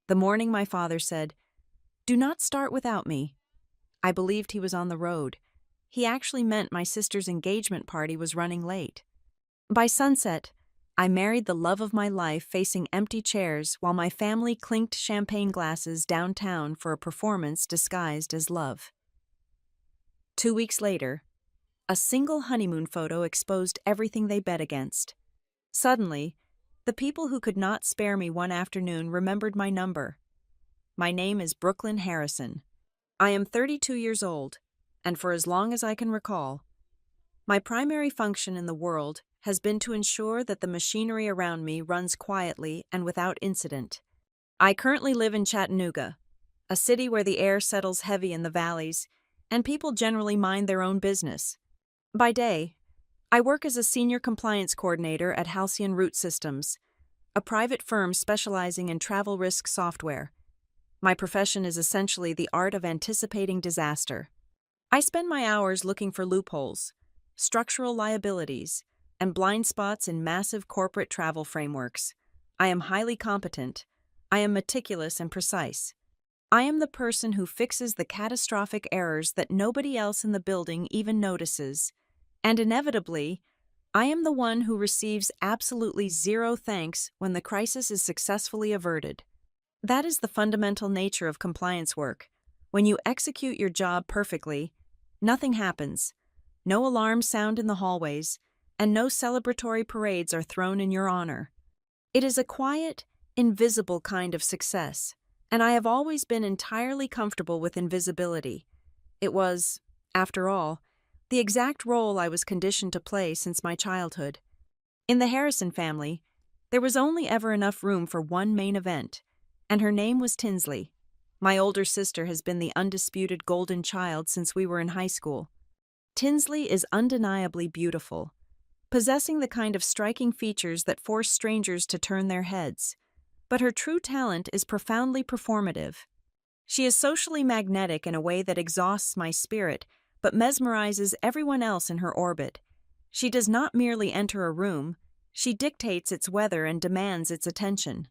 The morning my father said, "Do not start without me," I believed he was on the road. He actually meant my sister's engagement party was running late. By sunset, I married the love of my life facing empty chairs while my family clinked champagne glasses downtown for a performance disguised as love. 2 weeks later, a single honeymoon photo exposed everything they bet against. Suddenly, the people who could not spare me one afternoon remembered my number. My name is Brooklyn Harrison. I am 32 years old, and for as long as I can recall, my primary function in the world has been to ensure that the machinery around me runs quietly and without incident. I currently live in Chattanooga, a city where the air settles heavy in the valleys, and people generally mind their own business. By day, I work as a senior compliance coordinator at Halcyon Root Systems, a private firm specializing in travel risk software. My profession is essentially the art of anticipating disaster. I spend my hours looking for loopholes, structural liabilities, and blind spots in massive corporate travel frameworks. I am highly competent. I am meticulous and precise. I am the person who fixes the catastrophic errors that nobody else in the building even notices. And inevitably, I am the one who receives absolutely zero thanks when the crisis is successfully averted. That is the fundamental nature of compliance work. When you execute your job perfectly, nothing happens. No alarms sound in the hallways, and no celebratory parades are thrown in your honor. It is a quiet, invisible kind of success, and I have always been entirely comfortable with invisibility. It was, after all, the exact role I was conditioned to play since my childhood. In the Harrison family, there was only ever enough room for one main event, and her name was Tinsley. My older sister has been the undisputed golden child since we were in high school. Tinsley is undeniably beautiful, possessing the kind of striking features that force strangers to turn their heads. But her true talent is profoundly performative. She is socially magnetic in a way that exhausts my spirit, but mesmerizes everyone else in her orbit. She does not merely enter a room, she dictates its weather and demands its attention.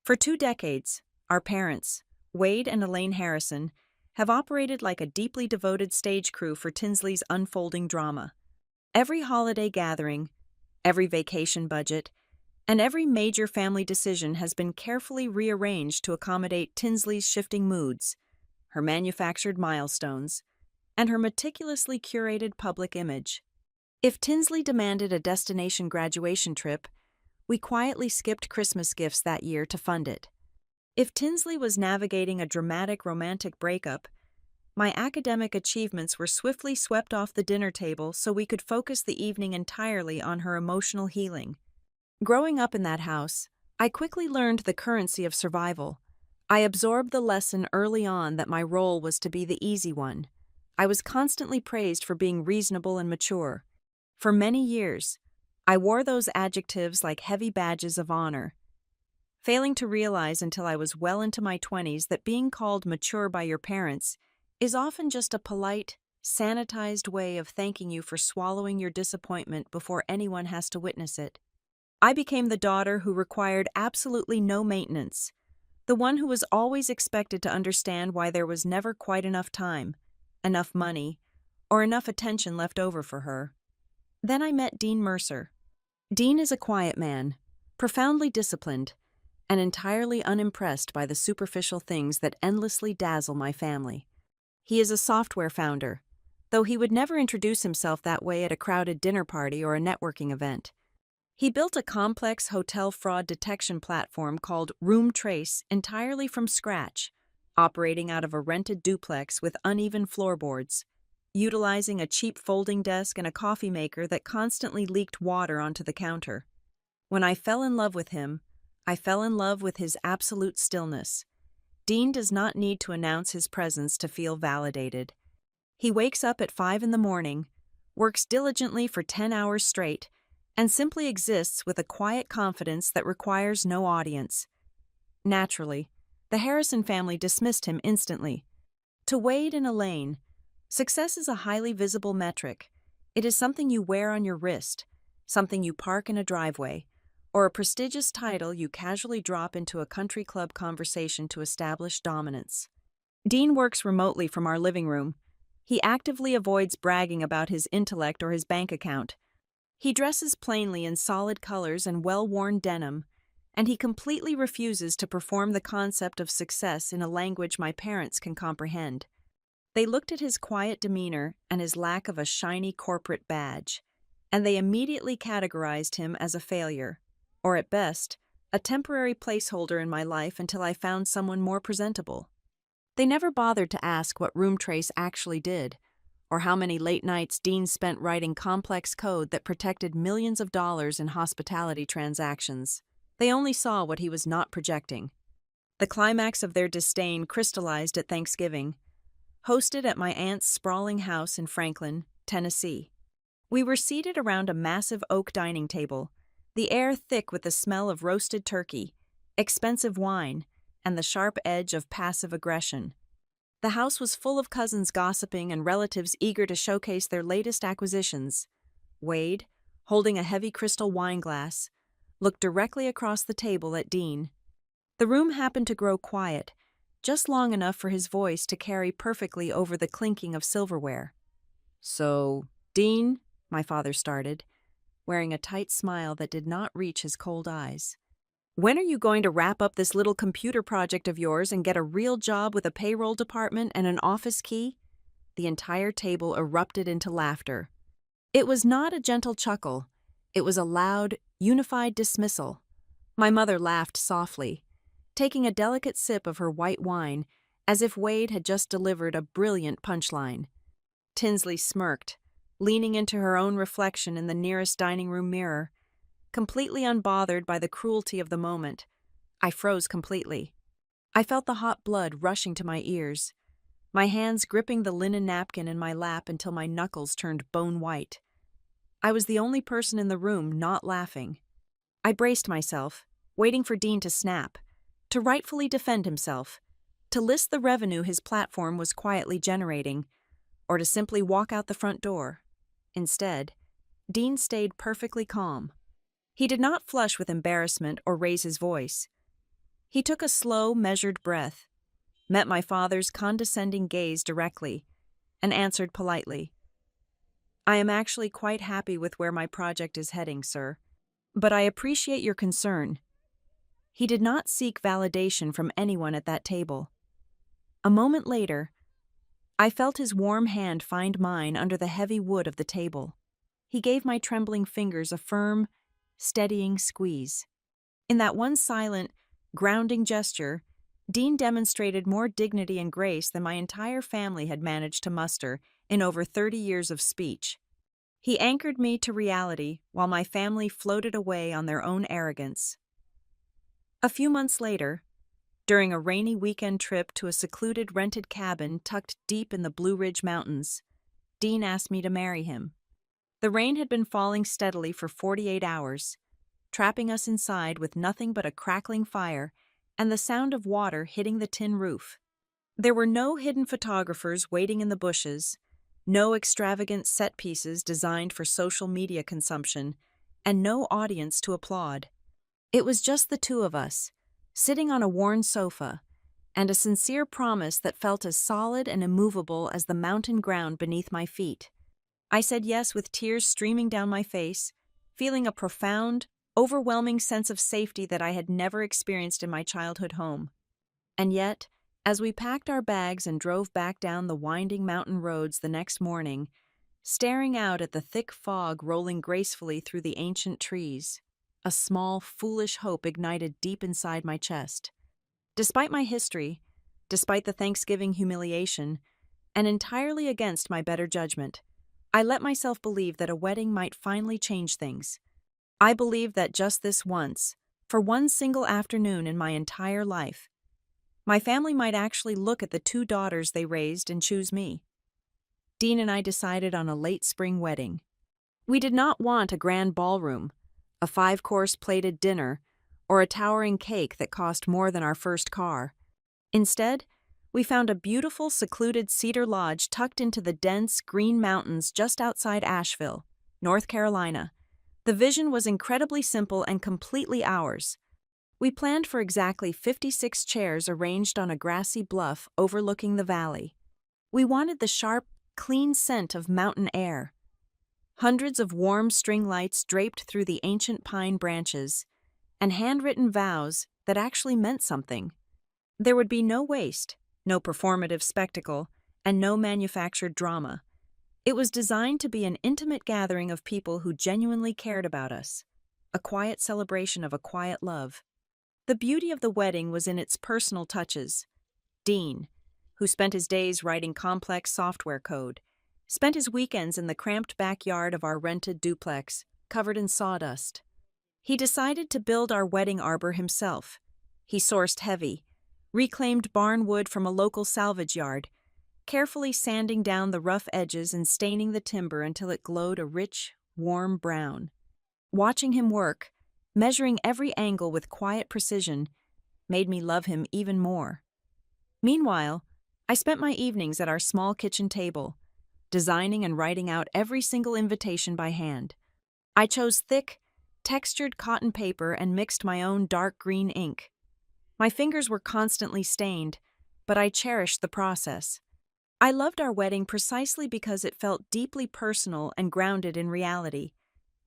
For 2 decades, our parents, Wade and Elaine Harrison, have operated like a deeply devoted stage crew for Tinsley's unfolding drama. Every holiday gathering, every vacation budget, and every major family decision has been carefully rearranged to accommodate Tinsley's shifting moods, her manufactured milestones, and her meticulously curated public image. If Tinsley demanded a destination graduation trip, we quietly skipped Christmas gifts that year to fund it. If Tinsley was navigating a dramatic romantic breakup, my academic achievements were swiftly swept off the dinner table so we could focus the evening entirely on her emotional healing. Growing up in that house, I quickly learned the currency of survival. I absorbed the lesson early on that my role was to be the easy one. I was constantly praised for being reasonable and mature. For many years, I wore those adjectives like heavy badges of honor, failing to realize until I was well into my 20s that being called mature by your parents is often just a polite, sanitized way of thanking you for swallowing your disappointment before anyone has to witness it. I became the daughter who required absolutely no maintenance, the one who was always expected to understand why there was never quite enough time, enough money, or enough attention left over for her. Then I met Dean Mercer. Dean is a quiet man, profoundly disciplined, and entirely unimpressed by the superficial things that endlessly dazzle my family. He is a software founder, though he would never introduce himself that way at a crowded dinner party or a networking event. He built a complex hotel fraud detection platform called Room Trace entirely from scratch, operating out of a rented duplex with uneven floorboards, utilizing a cheap folding desk and a coffee maker that constantly leaked water onto the counter. When I fell in love with him, I fell in love with his absolute stillness. Dean does not need to announce his presence to feel validated. He wakes up at 5 in the morning, works diligently for 10 hours straight, and simply exists with a quiet confidence that requires no audience. Naturally, the Harrison family dismissed him instantly. To Wade and Elaine, success is a highly visible metric. It is something you wear on your wrist, something you park in a driveway, or a prestigious title you casually drop into a country club conversation to establish dominance. Dean works remotely from our living room. He actively avoids bragging about his intellect or his bank account. He dresses plainly in solid colors and well-worn denim, and he completely refuses to perform the concept of success in a language my parents can comprehend. They looked at his quiet demeanor and his lack of a shiny corporate badge, and they immediately categorized him as a failure, or at best, a temporary placeholder in my life until I found someone more presentable. They never bothered to ask what Room Trace actually did, or how many late nights Dean spent writing complex code that protected millions of dollars in hospitality transactions. They only saw what he was not projecting. The climax of their disdain crystallized at Thanksgiving, hosted at my aunt's sprawling house in Franklin, Tennessee. We were seated around a massive oak dining table, the air thick with the smell of roasted turkey, expensive wine, and the sharp edge of passive aggression. The house was full of cousins gossiping and relatives eager to showcase their latest acquisitions. Wade, holding a heavy crystal wine glass, looked directly across the table at Dean. The room happened to grow quiet, just long enough for his voice to carry perfectly over the clinking of silverware. "So, Dean," my father started, wearing a tight smile that did not reach his cold eyes. "When are you going to wrap up this little computer project of yours and get a real job with a payroll department and an office key?" The entire table erupted into laughter. It was not a gentle chuckle. It was a loud, unified dismissal. My mother laughed softly, taking a delicate sip of her white wine as if Wade had just delivered a brilliant punchline. Tinsley smirked, leaning into her own reflection in the nearest dining room mirror. Completely unbothered by the cruelty of the moment, I froze completely. I felt the hot blood rushing to my ears, my hands gripping the linen napkin in my lap until my knuckles turned bone white. I was the only person in the room not laughing. I braced myself, waiting for Dean to snap, to rightfully defend himself, to list the revenue his platform was quietly generating, or to simply walk out the front door. Instead, Dean stayed perfectly calm. He did not flush with embarrassment or raise his voice. He took a slow, measured breath, met my father's condescending gaze directly, and answered politely, "I am actually quite happy with where my project is heading, sir. But I appreciate your concern." He did not seek validation from anyone at that table. A moment later, I felt his warm hand find mine under the heavy wood of the table. He gave my trembling fingers a firm, steadying squeeze. In that one silent, grounding gesture, Dean demonstrated more dignity and grace than my entire family had managed to muster in over 30 years of speech. He anchored me to reality while my family floated away on their own arrogance. A few months later, during a rainy weekend trip to a secluded rented cabin tucked deep in the Blue Ridge Mountains, Dean asked me to marry him. The rain had been falling steadily for 48 hours, trapping us inside with nothing but a crackling fire and the sound of water hitting the tin roof. There were no hidden photographers waiting in the bushes, no extravagant set pieces designed for social media consumption, and no audience to applaud. It was just the two of us, sitting on a worn sofa, and a sincere promise that felt as solid and immovable as the mountain ground beneath my feet. I said yes with tears streaming down my face, feeling a profound, overwhelming sense of safety that I had never experienced in my childhood home. And yet, as we packed our bags and drove back down the winding mountain roads the next morning, staring out at the thick fog rolling gracefully through the ancient trees, a small, foolish hope ignited deep inside my chest. Despite my history, despite the Thanksgiving humiliation, and entirely against my better judgment, I let myself believe that a wedding might finally change things. I believed that just this once, for one single afternoon in my entire life, my family might actually look at the two daughters they raised and choose me. Dean and I decided on a late spring wedding. We did not want a grand ballroom, a 5-course plated dinner, or a towering cake that cost more than our first car. Instead, we found a beautiful, secluded cedar lodge tucked into the dense, green mountains just outside Asheville, North Carolina, The vision was incredibly simple and completely ours. We planned for exactly 56 chairs arranged on a grassy bluff overlooking the valley. We wanted the sharp, clean scent of mountain air. Hundreds of warm string lights draped through the ancient pine branches, and handwritten vows that actually meant something. There would be no waste, no performative spectacle, and no manufactured drama. It was designed to be an intimate gathering of people who genuinely cared about us, a quiet celebration of a quiet love. The beauty of the wedding was in its personal touches. Dean, who spent his days writing complex software code, spent his weekends in the cramped backyard of our rented duplex, covered in sawdust. He decided to build our wedding arbor himself. He sourced heavy, reclaimed barn wood from a local salvage yard, carefully sanding down the rough edges and staining the timber until it glowed a rich, warm brown. Watching him work, measuring every angle with quiet precision, made me love him even more. Meanwhile, I spent my evenings at our small kitchen table, designing and writing out every single invitation by hand. I chose thick, textured cotton paper and mixed my own dark green ink. My fingers were constantly stained, but I cherished the process. I loved our wedding precisely because it felt deeply personal and grounded in reality,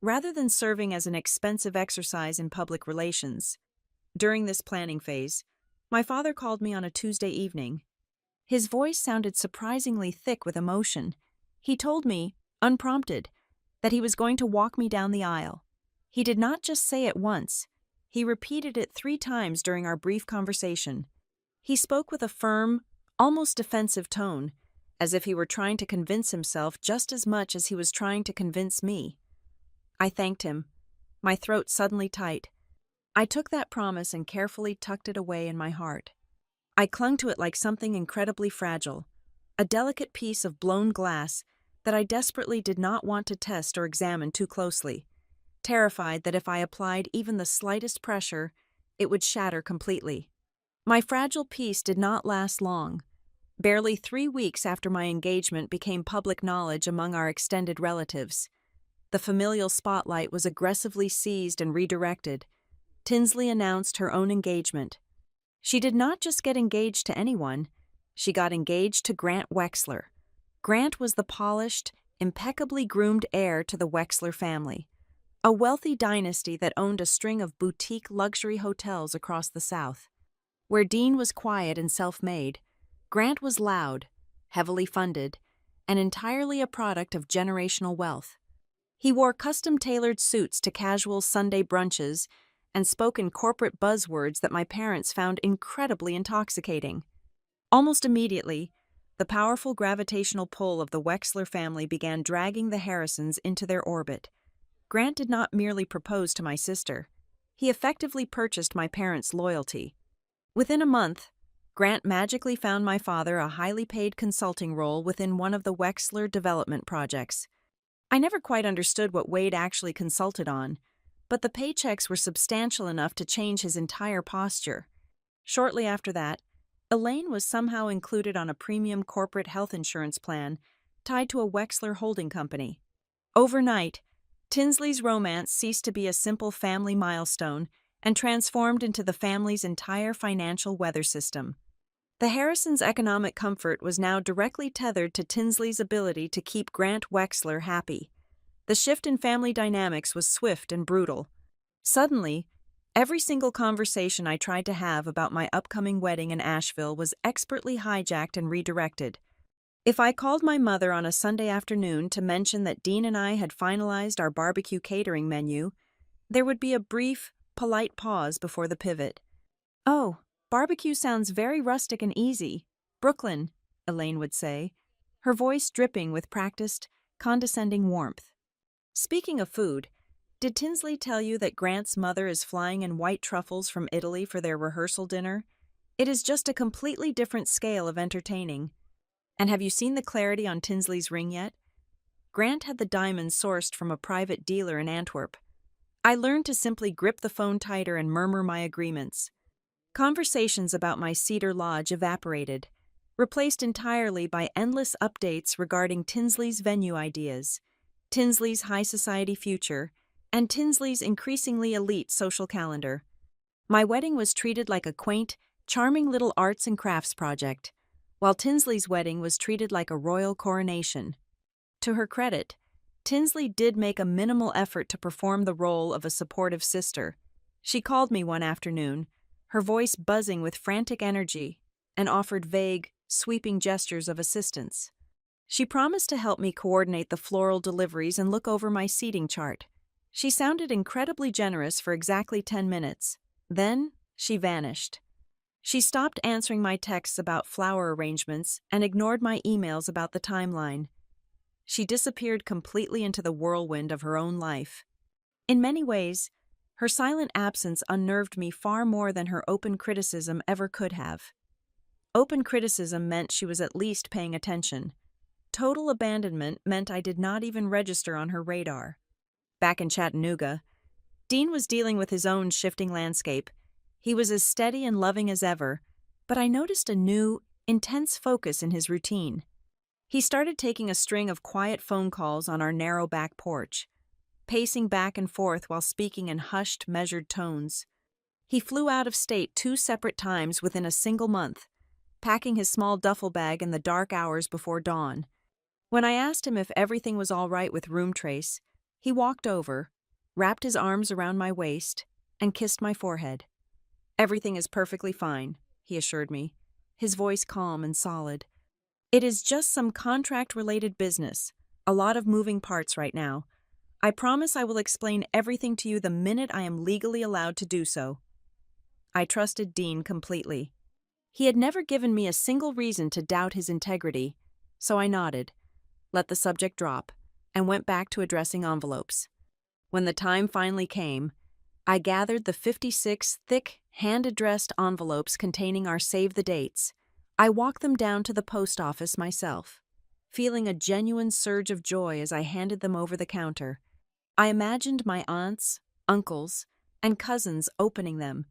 rather than serving as an expensive exercise in public relations. During this planning phase, my father called me on a Tuesday evening. His voice sounded surprisingly thick with emotion. He told me, unprompted, that he was going to walk me down the aisle. He did not just say it once. He repeated it 3 times during our brief conversation. He spoke with a firm, almost defensive tone, as if he were trying to convince himself just as much as he was trying to convince me. I thanked him, my throat suddenly tight. I took that promise and carefully tucked it away in my heart. I clung to it like something incredibly fragile, a delicate piece of blown glass that I desperately did not want to test or examine too closely, terrified that if I applied even the slightest pressure, it would shatter completely. My fragile piece did not last long. Barely 3 weeks after my engagement became public knowledge among our extended relatives. The familial spotlight was aggressively seized and redirected. Tinsley announced her own engagement. She did not just get engaged to anyone, she got engaged to Grant Wexler. Grant was the polished, impeccably groomed heir to the Wexler family, a wealthy dynasty that owned a string of boutique luxury hotels across the South. Where Dean was quiet and self-made, Grant was loud, heavily funded, and entirely a product of generational wealth. He wore custom-tailored suits to casual Sunday brunches and spoke in corporate buzzwords that my parents found incredibly intoxicating. Almost immediately, the powerful gravitational pull of the Wexler family began dragging the Harrisons into their orbit. Grant did not merely propose to my sister. He effectively purchased my parents' loyalty. Within a month, Grant magically found my father a highly paid consulting role within one of the Wexler development projects. I never quite understood what Wade actually consulted on, but the paychecks were substantial enough to change his entire posture. Shortly after that, Elaine was somehow included on a premium corporate health insurance plan tied to a Wexler holding company. Overnight, Tinsley's romance ceased to be a simple family milestone and transformed into the family's entire financial weather system. The Harrisons' economic comfort was now directly tethered to Tinsley's ability to keep Grant Wexler happy. The shift in family dynamics was swift and brutal. Suddenly, every single conversation I tried to have about my upcoming wedding in Asheville was expertly hijacked and redirected. If I called my mother on a Sunday afternoon to mention that Dean and I had finalized our barbecue catering menu, there would be a brief, polite pause before the pivot. "Oh, barbecue sounds very rustic and easy. Brooklyn," Elaine would say, her voice dripping with practiced, condescending warmth. Speaking of food, did Tinsley tell you that Grant's mother is flying in white truffles from Italy for their rehearsal dinner? It is just a completely different scale of entertaining. And have you seen the clarity on Tinsley's ring yet? Grant had the diamonds sourced from a private dealer in Antwerp. I learned to simply grip the phone tighter and murmur my agreements. Conversations about my Cedar Lodge evaporated, replaced entirely by endless updates regarding Tinsley's venue ideas, Tinsley's high society future, and Tinsley's increasingly elite social calendar. My wedding was treated like a quaint, charming little arts and crafts project, while Tinsley's wedding was treated like a royal coronation. To her credit, Tinsley did make a minimal effort to perform the role of a supportive sister. She called me one afternoon, her voice buzzing with frantic energy, and offered vague, sweeping gestures of assistance. She promised to help me coordinate the floral deliveries and look over my seating chart. She sounded incredibly generous for exactly 10 minutes. Then, she vanished. She stopped answering my texts about flower arrangements and ignored my emails about the timeline. She disappeared completely into the whirlwind of her own life. In many ways, her silent absence unnerved me far more than her open criticism ever could have. Open criticism meant she was at least paying attention. Total abandonment meant I did not even register on her radar. Back in Chattanooga, Dean was dealing with his own shifting landscape. He was as steady and loving as ever, but I noticed a new, intense focus in his routine. He started taking a string of quiet phone calls on our narrow back porch, pacing back and forth while speaking in hushed, measured tones. He flew out of state 2 separate times within a single month, packing his small duffel bag in the dark hours before dawn. When I asked him if everything was all right with room trace, he walked over, wrapped his arms around my waist, and kissed my forehead. "Everything is perfectly fine," he assured me, his voice calm and solid. "It is just some contract-related business, a lot of moving parts right now. I promise I will explain everything to you the minute I am legally allowed to do so." I trusted Dean completely. He had never given me a single reason to doubt his integrity, so I nodded, let the subject drop, and went back to addressing envelopes. When the time finally came, I gathered the 56 thick, hand-addressed envelopes containing our save-the-dates. I walked them down to the post office myself, feeling a genuine surge of joy as I handed them over the counter. I imagined my aunts, uncles, and cousins opening them,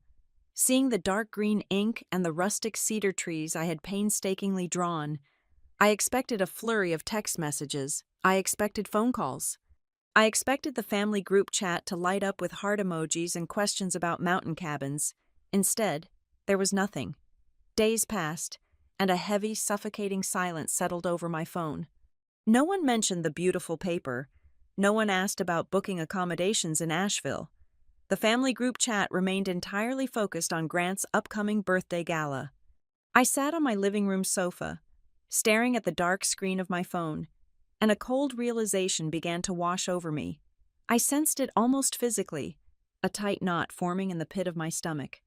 seeing the dark green ink and the rustic cedar trees I had painstakingly drawn. I expected a flurry of text messages. I expected phone calls. I expected the family group chat to light up with heart emojis and questions about mountain cabins. Instead, there was nothing. Days passed, and a heavy, suffocating silence settled over my phone. No one mentioned the beautiful paper. No one asked about booking accommodations in Asheville. The family group chat remained entirely focused on Grant's upcoming birthday gala. I sat on my living room sofa, staring at the dark screen of my phone, and a cold realization began to wash over me. I sensed it almost physically, a tight knot forming in the pit of my stomach.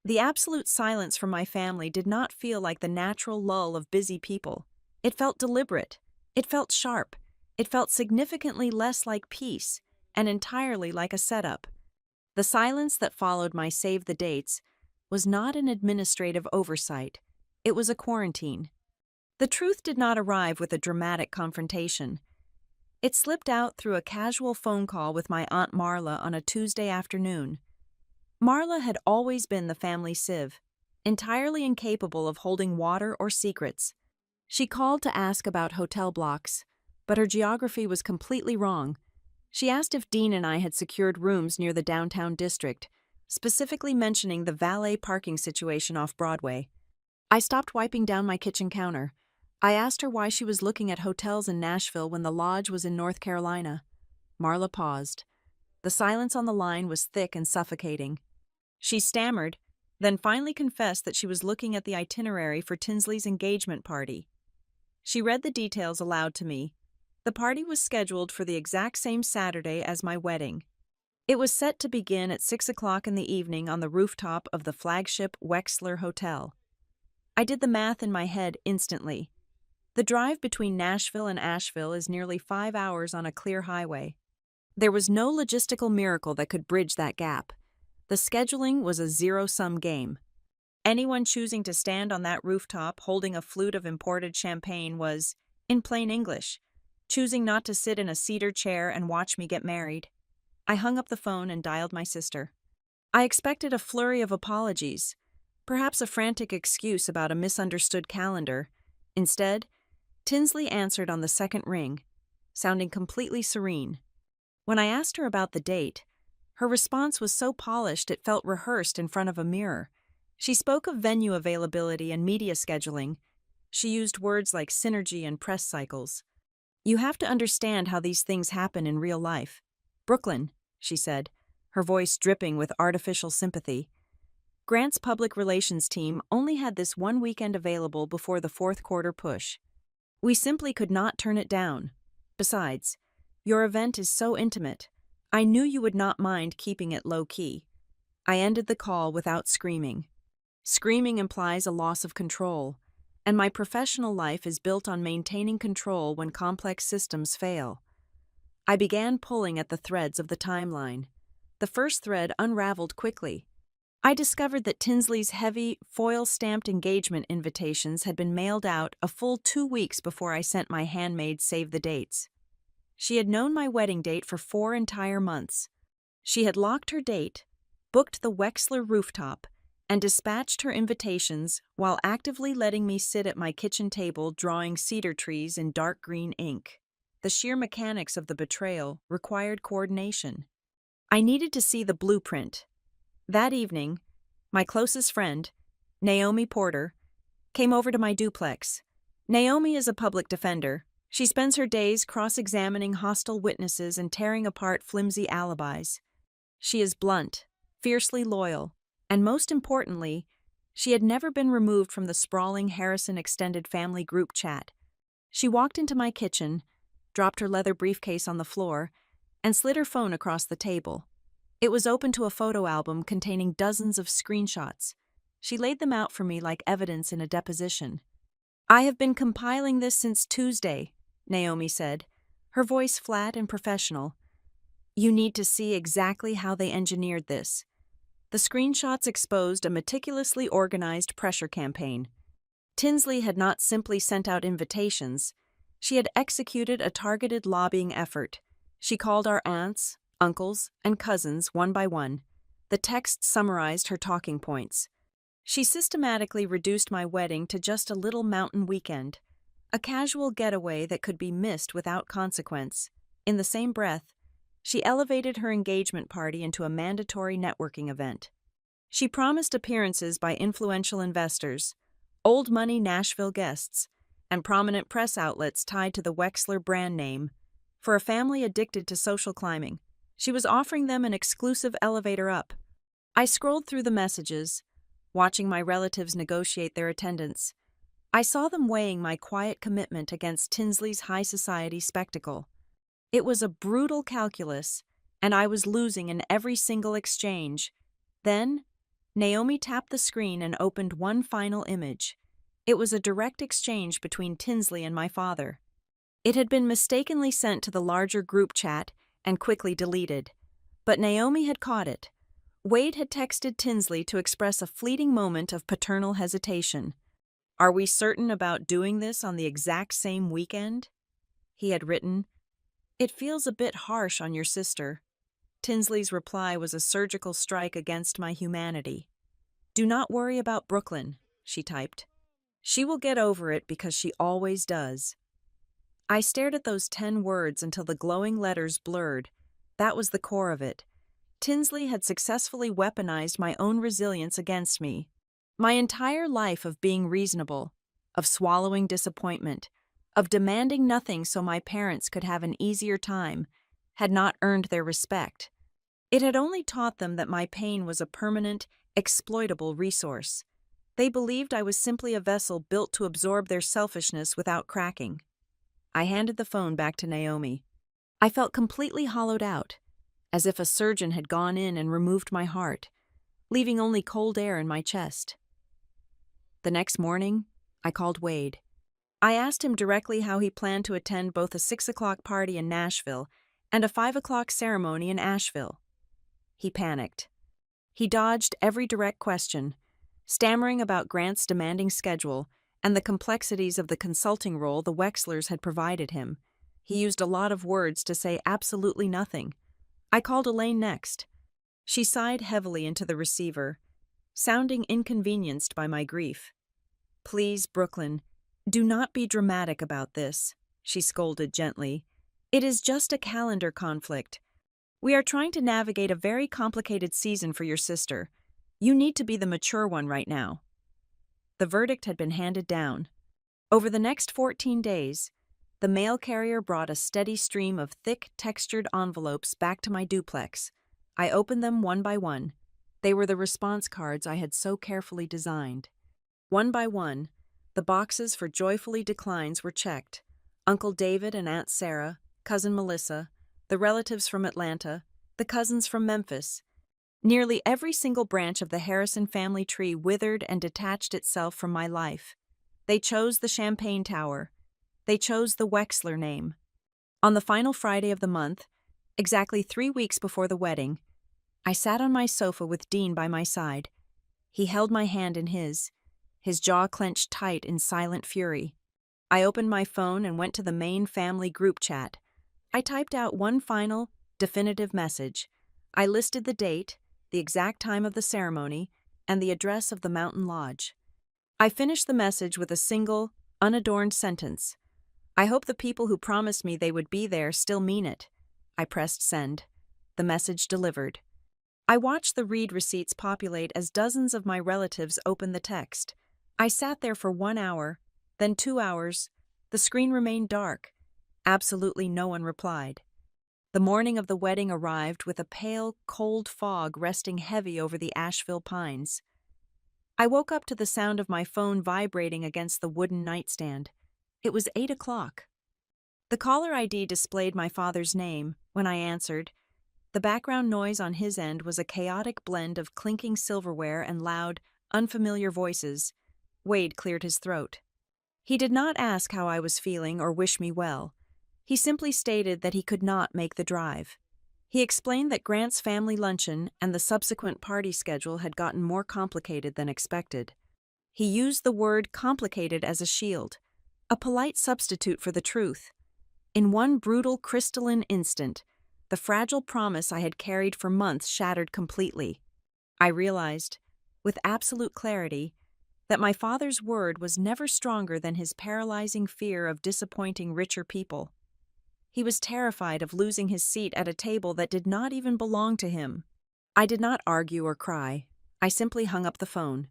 The absolute silence from my family did not feel like the natural lull of busy people. It felt deliberate. It felt sharp. It felt significantly less like peace, and entirely like a setup. The silence that followed my save the dates was not an administrative oversight. It was a quarantine. The truth did not arrive with a dramatic confrontation. It slipped out through a casual phone call with my Aunt Marla on a Tuesday afternoon. Marla had always been the family sieve, entirely incapable of holding water or secrets. She called to ask about hotel blocks, but her geography was completely wrong. She asked if Dean and I had secured rooms near the downtown district, specifically mentioning the valet parking situation off Broadway. I stopped wiping down my kitchen counter. I asked her why she was looking at hotels in Nashville when the lodge was in North Carolina. Marla paused. The silence on the line was thick and suffocating. She stammered, then finally confessed that she was looking at the itinerary for Tinsley's engagement party. She read the details aloud to me. The party was scheduled for the exact same Saturday as my wedding. It was set to begin at 6 o'clock in the evening on the rooftop of the flagship Wexler Hotel. I did the math in my head instantly. The drive between Nashville and Asheville is nearly 5 hours on a clear highway. There was no logistical miracle that could bridge that gap. The scheduling was a zero-sum game. Anyone choosing to stand on that rooftop holding a flute of imported champagne was, in plain English, choosing not to sit in a cedar chair and watch me get married. I hung up the phone and dialed my sister. I expected a flurry of apologies, perhaps a frantic excuse about a misunderstood calendar. Instead, Tinsley answered on the second ring, sounding completely serene. When I asked her about the date, her response was so polished it felt rehearsed in front of a mirror. She spoke of venue availability and media scheduling. She used words like synergy and press cycles. "You have to understand how these things happen in real life. Brooklyn," she said, her voice dripping with artificial sympathy. "Grant's public relations team only had this one weekend available before the fourth quarter push. We simply could not turn it down. Besides, your event is so intimate. I knew you would not mind keeping it low-key." I ended the call without screaming. Screaming implies a loss of control, and my professional life is built on maintaining control when complex systems fail. I began pulling at the threads of the timeline. The first thread unraveled quickly. I discovered that Tinsley's heavy, foil-stamped engagement invitations had been mailed out a full 2 weeks before I sent my handmaid save-the-dates. She had known my wedding date for 4 entire months. She had locked her date, booked the Wexler rooftop, and dispatched her invitations while actively letting me sit at my kitchen table drawing cedar trees in dark green ink. The sheer mechanics of the betrayal required coordination. I needed to see the blueprint. That evening, my closest friend, Naomi Porter, came over to my duplex. Naomi is a public defender. She spends her days cross-examining hostile witnesses and tearing apart flimsy alibis. She is blunt, fiercely loyal, and most importantly, she had never been removed from the sprawling Harrison extended family group chat. She walked into my kitchen, dropped her leather briefcase on the floor, and slid her phone across the table. It was open to a photo album containing dozens of screenshots. She laid them out for me like evidence in a deposition. "I have been compiling this since Tuesday," Naomi said, her voice flat and professional. "You need to see exactly how they engineered this." The screenshots exposed a meticulously organized pressure campaign. Tinsley had not simply sent out invitations. She had executed a targeted lobbying effort. She called our aunts, uncles, and cousins one by one. The text summarized her talking points. She systematically reduced my wedding to just a little mountain weekend, a casual getaway that could be missed without consequence. In the same breath, she elevated her engagement party into a mandatory networking event. She promised appearances by influential investors, old money Nashville guests, and prominent press outlets tied to the Wexler brand name. For a family addicted to social climbing, she was offering them an exclusive elevator up. I scrolled through the messages, watching my relatives negotiate their attendance. I saw them weighing my quiet commitment against Tinsley's high society spectacle. It was a brutal calculus, and I was losing in every single exchange. Then, Naomi tapped the screen and opened one final image. It was a direct exchange between Tinsley and my father. It had been mistakenly sent to the larger group chat and quickly deleted. But Naomi had caught it. Wade had texted Tinsley to express a fleeting moment of paternal hesitation. "Are we certain about doing this on the exact same weekend?" He had written, "It feels a bit harsh on your sister." Tinsley's reply was a surgical strike against my humanity. "Do not worry about Brooklyn," she typed. "She will get over it because she always does." I stared at those 10 words until the glowing letters blurred. That was the core of it. Tinsley had successfully weaponized my own resilience against me. My entire life of being reasonable, of swallowing disappointment, of demanding nothing so my parents could have an easier time, had not earned their respect. It had only taught them that my pain was a permanent, exploitable resource. They believed I was simply a vessel built to absorb their selfishness without cracking. I handed the phone back to Naomi. I felt completely hollowed out, as if a surgeon had gone in and removed my heart, leaving only cold air in my chest. The next morning, I called Wade. I asked him directly how he planned to attend both a 6 o'clock party in Nashville and a 5 o'clock ceremony in Asheville. He panicked. He dodged every direct question, stammering about Grant's demanding schedule and the complexities of the consulting role the Wexlers had provided him. He used a lot of words to say absolutely nothing. I called Elaine next. She sighed heavily into the receiver, sounding inconvenienced by my grief. "Please, Brooklyn, do not be dramatic about this," she scolded gently. "It is just a calendar conflict. We are trying to navigate a very complicated season for your sister. You need to be the mature one right now." The verdict had been handed down. Over the next 14 days, the mail carrier brought a steady stream of thick, textured envelopes back to my duplex. I opened them one by one. They were the response cards I had so carefully designed. One by one, the boxes for joyfully declines were checked. Uncle David and Aunt Sarah, Cousin Melissa, the relatives from Atlanta, the cousins from Memphis. Nearly every single branch of the Harrison family tree withered and detached itself from my life. They chose the Champagne Tower. They chose the Wexler name. On the final Friday of the month, exactly 3 weeks before the wedding, I sat on my sofa with Dean by my side. He held my hand in his jaw clenched tight in silent fury. I opened my phone and went to the main family group chat. I typed out one final, definitive message. I listed the date, the exact time of the ceremony, and the address of the mountain lodge. I finished the message with a single, unadorned sentence. "I hope the people who promised me they would be there still mean it." I pressed send. The message delivered. I watched the read receipts populate as dozens of my relatives opened the text. I sat there for 1 hour, then 2 hours. The screen remained dark. Absolutely no one replied. The morning of the wedding arrived with a pale, cold fog resting heavy over the Asheville pines. I woke up to the sound of my phone vibrating against the wooden nightstand. It was 8 o'clock. The caller ID displayed my father's name. When I answered, the background noise on his end was a chaotic blend of clinking silverware and loud, unfamiliar voices. Wade cleared his throat. He did not ask how I was feeling or wish me well. He simply stated that he could not make the drive. He explained that Grant's family luncheon and the subsequent party schedule had gotten more complicated than expected. He used the word complicated as a shield, a polite substitute for the truth. In one brutal, crystalline instant, the fragile promise I had carried for months shattered completely. I realized, with absolute clarity, that my father's word was never stronger than his paralyzing fear of disappointing richer people. He was terrified of losing his seat at a table that did not even belong to him. I did not argue or cry. I simply hung up the phone.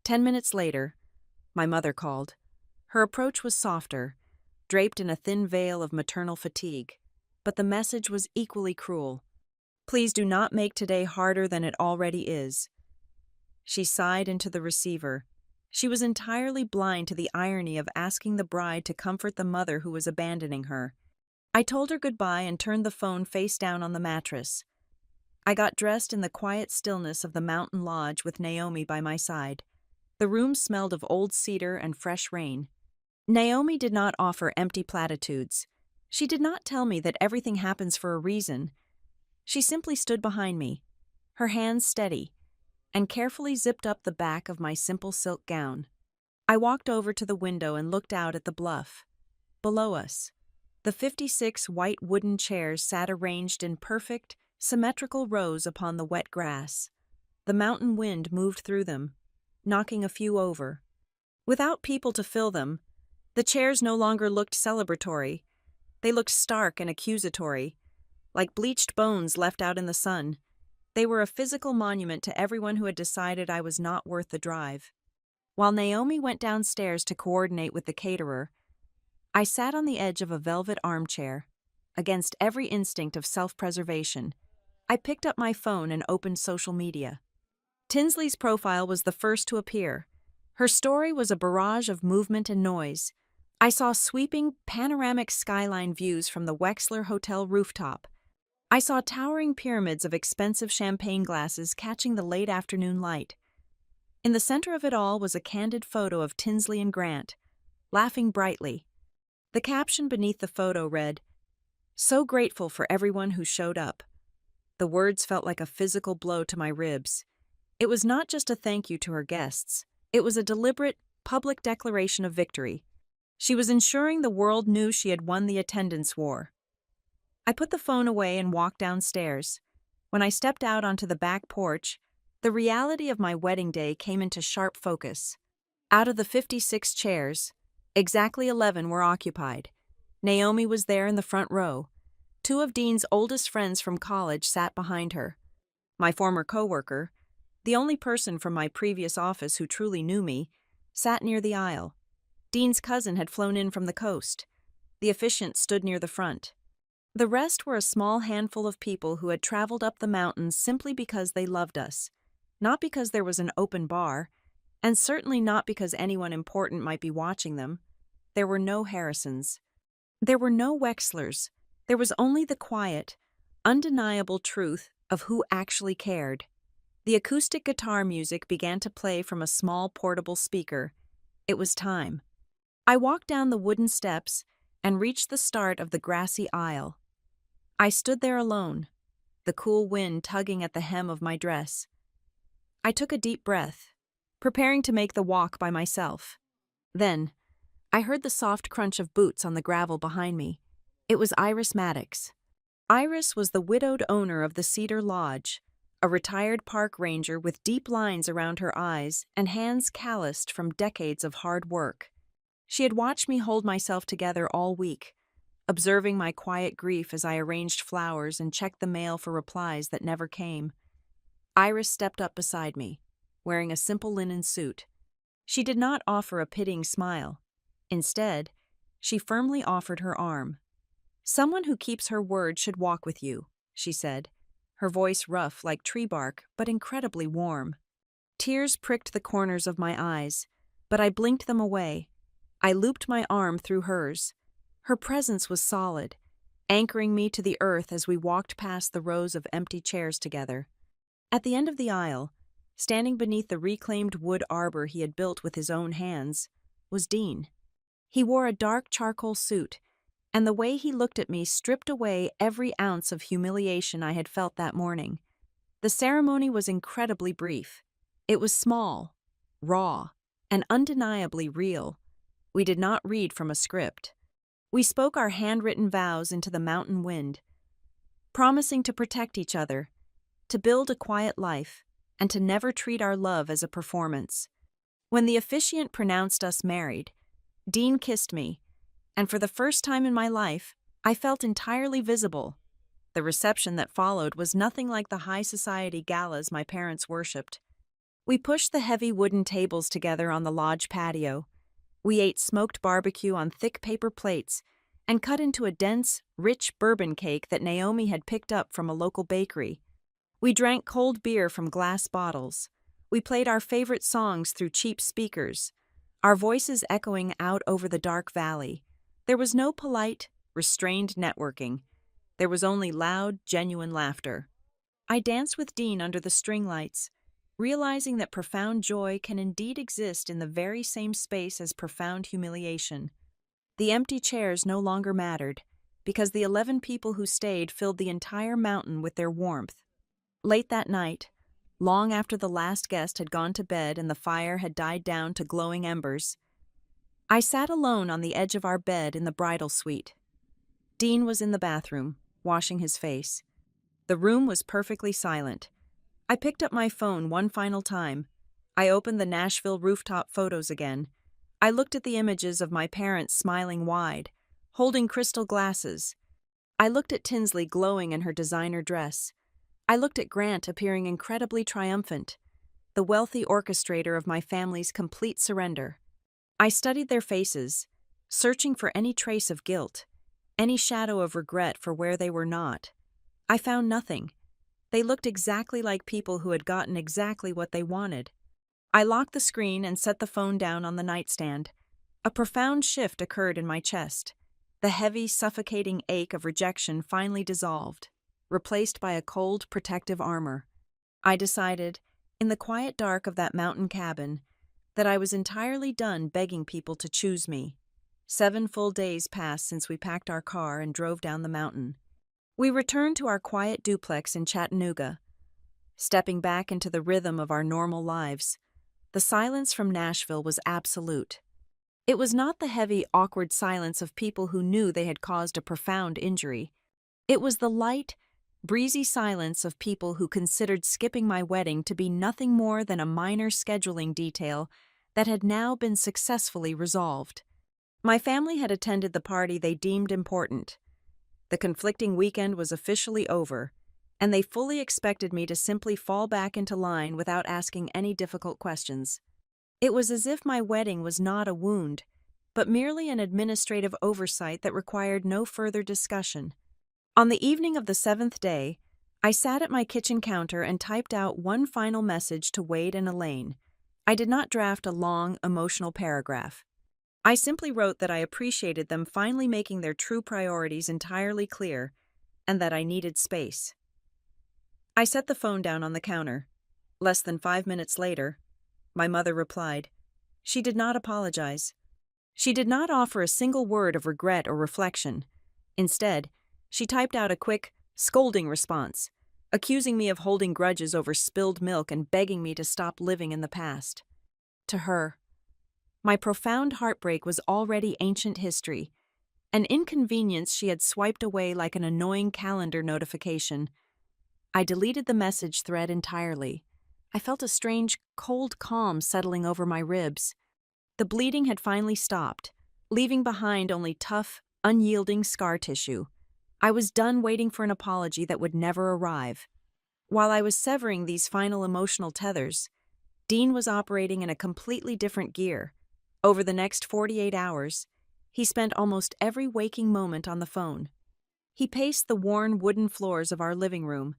10 minutes later, my mother called. Her approach was softer, draped in a thin veil of maternal fatigue, but the message was equally cruel. "Please do not make today harder than it already is." She sighed into the receiver. She was entirely blind to the irony of asking the bride to comfort the mother who was abandoning her. I told her goodbye and turned the phone face down on the mattress. I got dressed in the quiet stillness of the mountain lodge with Naomi by my side. The room smelled of old cedar and fresh rain. Naomi did not offer empty platitudes. She did not tell me that everything happens for a reason. She simply stood behind me, her hands steady, and carefully zipped up the back of my simple silk gown. I walked over to the window and looked out at the bluff. Below us, the 56 white wooden chairs sat arranged in perfect, symmetrical rows upon the wet grass. The mountain wind moved through them, knocking a few over. Without people to fill them, the chairs no longer looked celebratory. They looked stark and accusatory, like bleached bones left out in the sun. They were a physical monument to everyone who had decided I was not worth the drive. While Naomi went downstairs to coordinate with the caterer, I sat on the edge of a velvet armchair. Against every instinct of self-preservation, I picked up my phone and opened social media. Tinsley's profile was the first to appear. Her story was a barrage of movement and noise. I saw sweeping, panoramic skyline views from the Wexler Hotel rooftop. I saw towering pyramids of expensive champagne glasses catching the late afternoon light. In the center of it all was a candid photo of Tinsley and Grant, laughing brightly. The caption beneath the photo read, "So grateful for everyone who showed up." The words felt like a physical blow to my ribs. It was not just a thank you to her guests. It was a deliberate, public declaration of victory. She was ensuring the world knew she had won the attendance war. I put the phone away and walked downstairs. When I stepped out onto the back porch, the reality of my wedding day came into sharp focus. Out of the 56 chairs, exactly 11 were occupied. Naomi was there in the front row. Two of Dean's oldest friends from college sat behind her. My former coworker, the only person from my previous office who truly knew me, sat near the aisle. Dean's cousin had flown in from the coast. The officiant stood near the front. The rest were a small handful of people who had traveled up the mountains simply because they loved us, not because there was an open bar, and certainly not because anyone important might be watching them. There were no Harrisons. There were no Wexlers. There was only the quiet, undeniable truth of who actually cared. The acoustic guitar music began to play from a small portable speaker. It was time. I walked down the wooden steps and reached the start of the grassy aisle. I stood there alone, the cool wind tugging at the hem of my dress. I took a deep breath, preparing to make the walk by myself. Then, I heard the soft crunch of boots on the gravel behind me. It was Iris Maddox. Iris was the widowed owner of the Cedar Lodge, a retired park ranger with deep lines around her eyes and hands calloused from decades of hard work. She had watched me hold myself together all week, observing my quiet grief as I arranged flowers and checked the mail for replies that never came. Iris stepped up beside me, wearing a simple linen suit. She did not offer a pitying smile. Instead, she firmly offered her arm. "Someone who keeps her word should walk with you," she said, her voice rough like tree bark but incredibly warm. Tears pricked the corners of my eyes, but I blinked them away. I looped my arm through hers. Her presence was solid, anchoring me to the earth as we walked past the rows of empty chairs together. At the end of the aisle, standing beneath the reclaimed wood arbor he had built with his own hands, was Dean. He wore a dark charcoal suit, and the way he looked at me stripped away every ounce of humiliation I had felt that morning. The ceremony was incredibly brief. It was small, raw, and undeniably real. We did not read from a script. We spoke our handwritten vows into the mountain wind, promising to protect each other, to build a quiet life, and to never treat our love as a performance. When the officiant pronounced us married, Dean kissed me, and for the first time in my life, I felt entirely visible. The reception that followed was nothing like the high society galas my parents worshipped. We pushed the heavy wooden tables together on the lodge patio. We ate smoked barbecue on thick paper plates and cut into a dense, rich bourbon cake that Naomi had picked up from a local bakery. We drank cold beer from glass bottles. We played our favorite songs through cheap speakers, our voices echoing out over the dark valley. There was no polite, restrained networking. There was only loud, genuine laughter. I danced with Dean under the string lights, realizing that profound joy can indeed exist in the very same space as profound humiliation. The empty chairs no longer mattered, because the 11 people who stayed filled the entire mountain with their warmth. Late that night, long after the last guest had gone to bed and the fire had died down to glowing embers, I sat alone on the edge of our bed in the bridal suite. Dean was in the bathroom, washing his face. The room was perfectly silent. I picked up my phone one final time. I opened the Nashville rooftop photos again. I looked at the images of my parents smiling wide, holding crystal glasses. I looked at Tinsley glowing in her designer dress. I looked at Grant appearing incredibly triumphant, the wealthy orchestrator of my family's complete surrender. I studied their faces, searching for any trace of guilt, any shadow of regret for where they were not. I found nothing. They looked exactly like people who had gotten exactly what they wanted. I locked the screen and set the phone down on the nightstand. A profound shift occurred in my chest. The heavy, suffocating ache of rejection finally dissolved, replaced by a cold, protective armor. I decided, in the quiet dark of that mountain cabin, that I was entirely done begging people to choose me. 7 full days passed since we packed our car and drove down the mountain. We returned to our quiet duplex in Chattanooga. Stepping back into the rhythm of our normal lives, the silence from Nashville was absolute. It was not the heavy, awkward silence of people who knew they had caused a profound injury. It was the light, breezy silence of people who considered skipping my wedding to be nothing more than a minor scheduling detail that had now been successfully resolved. My family had attended the party they deemed important. The conflicting weekend was officially over, and they fully expected me to simply fall back into line without asking any difficult questions. It was as if my wedding was not a wound, but merely an administrative oversight that required no further discussion. On the evening of the seventh day, I sat at my kitchen counter and typed out one final message to Wade and Elaine. I did not draft a long, emotional paragraph. I simply wrote that I appreciated them finally making their true priorities entirely clear, and that I needed space. I set the phone down on the counter. Less than 5 minutes later, my mother replied. She did not apologize. She did not offer a single word of regret or reflection. Instead, she typed out a quick, scolding response, accusing me of holding grudges over spilled milk and begging me to stop living in the past. To her, my profound heartbreak was already ancient history, an inconvenience she had swiped away like an annoying calendar notification. I deleted the message thread entirely. I felt a strange, cold calm settling over my ribs. The bleeding had finally stopped, leaving behind only tough, unyielding scar tissue. I was done waiting for an apology that would never arrive. While I was severing these final emotional tethers, Dean was operating in a completely different gear. Over the next 48 hours, he spent almost every waking moment on the phone. He paced the worn wooden floors of our living room,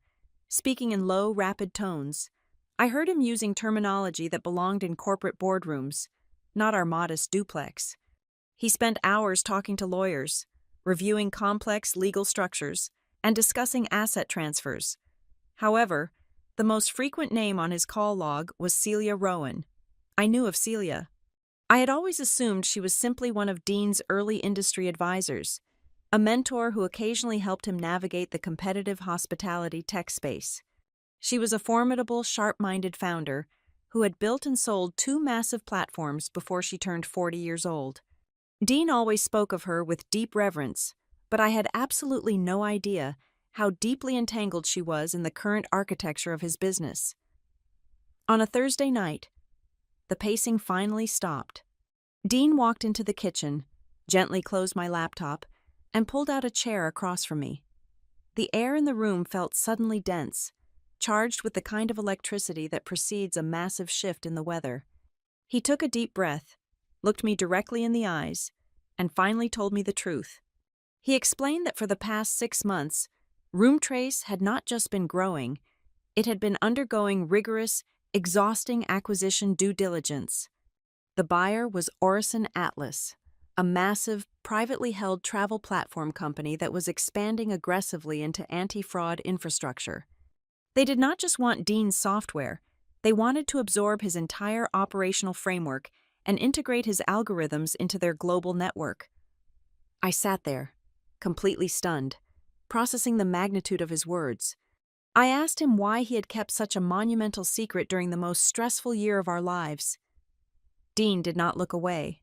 speaking in low, rapid tones. I heard him using terminology that belonged in corporate boardrooms, not our modest duplex. He spent hours talking to lawyers, reviewing complex legal structures, and discussing asset transfers. However, the most frequent name on his call log was Celia Rowan. I knew of Celia. I had always assumed she was simply one of Dean's early industry advisors, a mentor who occasionally helped him navigate the competitive hospitality tech space. She was a formidable, sharp-minded founder who had built and sold 2 massive platforms before she turned 40 years old. Dean always spoke of her with deep reverence, but I had absolutely no idea how deeply entangled she was in the current architecture of his business. On a Thursday night, the pacing finally stopped. Dean walked into the kitchen, gently closed my laptop, and pulled out a chair across from me. The air in the room felt suddenly dense, charged with the kind of electricity that precedes a massive shift in the weather. He took a deep breath, looked me directly in the eyes, and finally told me the truth. He explained that for the past 6 months, Roomtrace had not just been growing, it had been undergoing rigorous, exhausting acquisition due diligence. The buyer was Orison Atlas, a massive, privately held travel platform company that was expanding aggressively into anti-fraud infrastructure. They did not just want Dean's software, they wanted to absorb his entire operational framework and integrate his algorithms into their global network. I sat there, completely stunned, processing the magnitude of his words. I asked him why he had kept such a monumental secret during the most stressful year of our lives. Dean did not look away.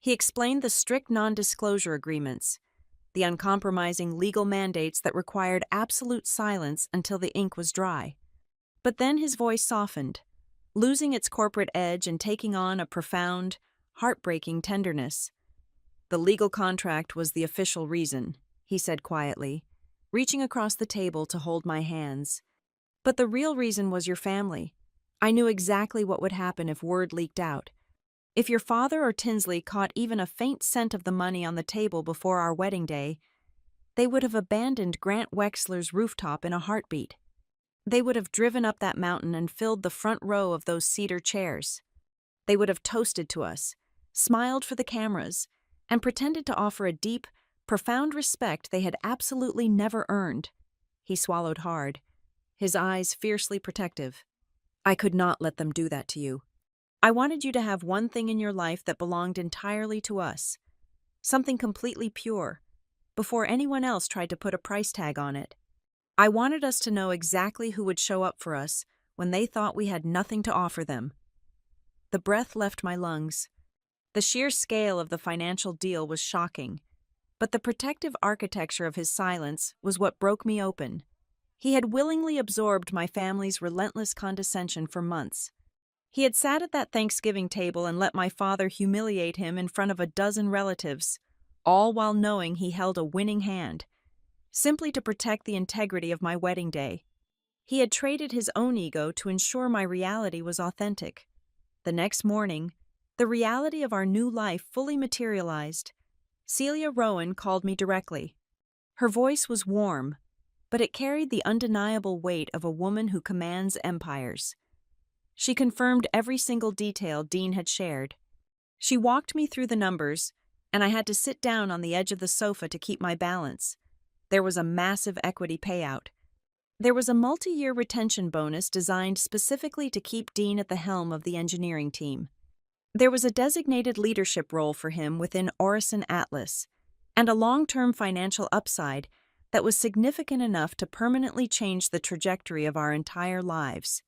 He explained the strict non-disclosure agreements, the uncompromising legal mandates that required absolute silence until the ink was dry. But then his voice softened, losing its corporate edge and taking on a profound, heartbreaking tenderness. The legal contract was the official reason, he said quietly, reaching across the table to hold my hands. But the real reason was your family. I knew exactly what would happen if word leaked out. If your father or Tinsley caught even a faint scent of the money on the table before our wedding day, they would have abandoned Grant Wexler's rooftop in a heartbeat. They would have driven up that mountain and filled the front row of those cedar chairs. They would have toasted to us, smiled for the cameras, and pretended to offer a deep, profound respect they had absolutely never earned. He swallowed hard, his eyes fiercely protective. I could not let them do that to you. I wanted you to have one thing in your life that belonged entirely to us, something completely pure, before anyone else tried to put a price tag on it. I wanted us to know exactly who would show up for us when they thought we had nothing to offer them. The breath left my lungs. The sheer scale of the financial deal was shocking, but the protective architecture of his silence was what broke me open. He had willingly absorbed my family's relentless condescension for months. He had sat at that Thanksgiving table and let my father humiliate him in front of a dozen relatives, all while knowing he held a winning hand. simply to protect the integrity of my wedding day. He had traded his own ego to ensure my reality was authentic. The next morning, the reality of our new life fully materialized. Celia Rowan called me directly. Her voice was warm, but it carried the undeniable weight of a woman who commands empires. She confirmed every single detail Dean had shared. She walked me through the numbers, and I had to sit down on the edge of the sofa to keep my balance. There was a massive equity payout. There was a multi-year retention bonus designed specifically to keep Dean at the helm of the engineering team. There was a designated leadership role for him within Orison Atlas, and a long-term financial upside that was significant enough to permanently change the trajectory of our entire lives.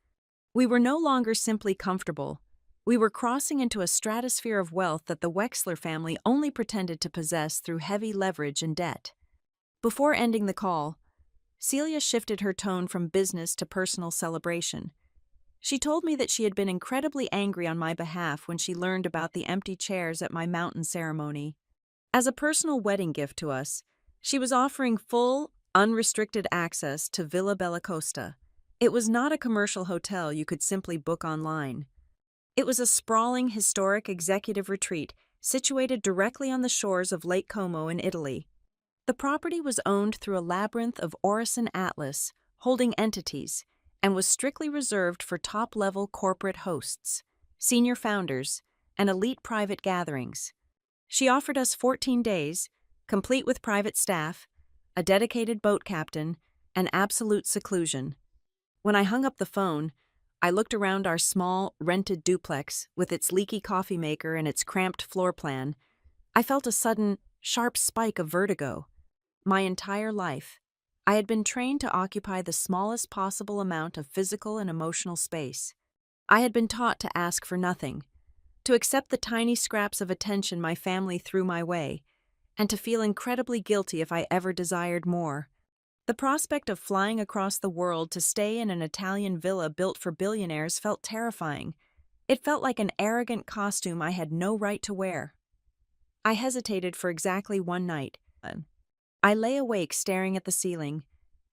We were no longer simply comfortable. We were crossing into a stratosphere of wealth that the Wexler family only pretended to possess through heavy leverage and debt. Before ending the call, Celia shifted her tone from business to personal celebration. She told me that she had been incredibly angry on my behalf when she learned about the empty chairs at my mountain ceremony. As a personal wedding gift to us, she was offering full, unrestricted access to Villa Bellacosta. It was not a commercial hotel you could simply book online. It was a sprawling, historic executive retreat situated directly on the shores of Lake Como in Italy. The property was owned through a labyrinth of Orison Atlas holding entities and was strictly reserved for top-level corporate hosts, senior founders, and elite private gatherings. She offered us 14 days, complete with private staff, a dedicated boat captain, and absolute seclusion. When I hung up the phone, I looked around our small, rented duplex with its leaky coffee maker and its cramped floor plan. I felt a sudden, sharp spike of vertigo. My entire life, I had been trained to occupy the smallest possible amount of physical and emotional space. I had been taught to ask for nothing, to accept the tiny scraps of attention my family threw my way, and to feel incredibly guilty if I ever desired more. The prospect of flying across the world to stay in an Italian villa built for billionaires felt terrifying. It felt like an arrogant costume I had no right to wear. I hesitated for exactly one night. I lay awake staring at the ceiling,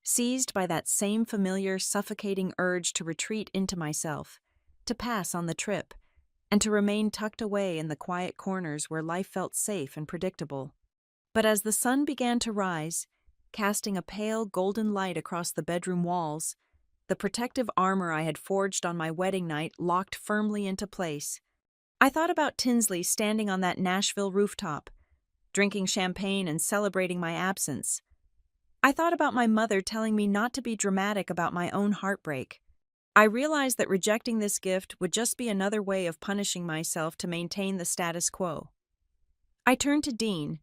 seized by that same familiar, suffocating urge to retreat into myself, to pass on the trip, and to remain tucked away in the quiet corners where life felt safe and predictable. But as the sun began to rise, casting a pale golden light across the bedroom walls, the protective armor I had forged on my wedding night locked firmly into place. I thought about Tinsley standing on that Nashville rooftop, drinking champagne and celebrating my absence. I thought about my mother telling me not to be dramatic about my own heartbreak. I realized that rejecting this gift would just be another way of punishing myself to maintain the status quo. I turned to Dean,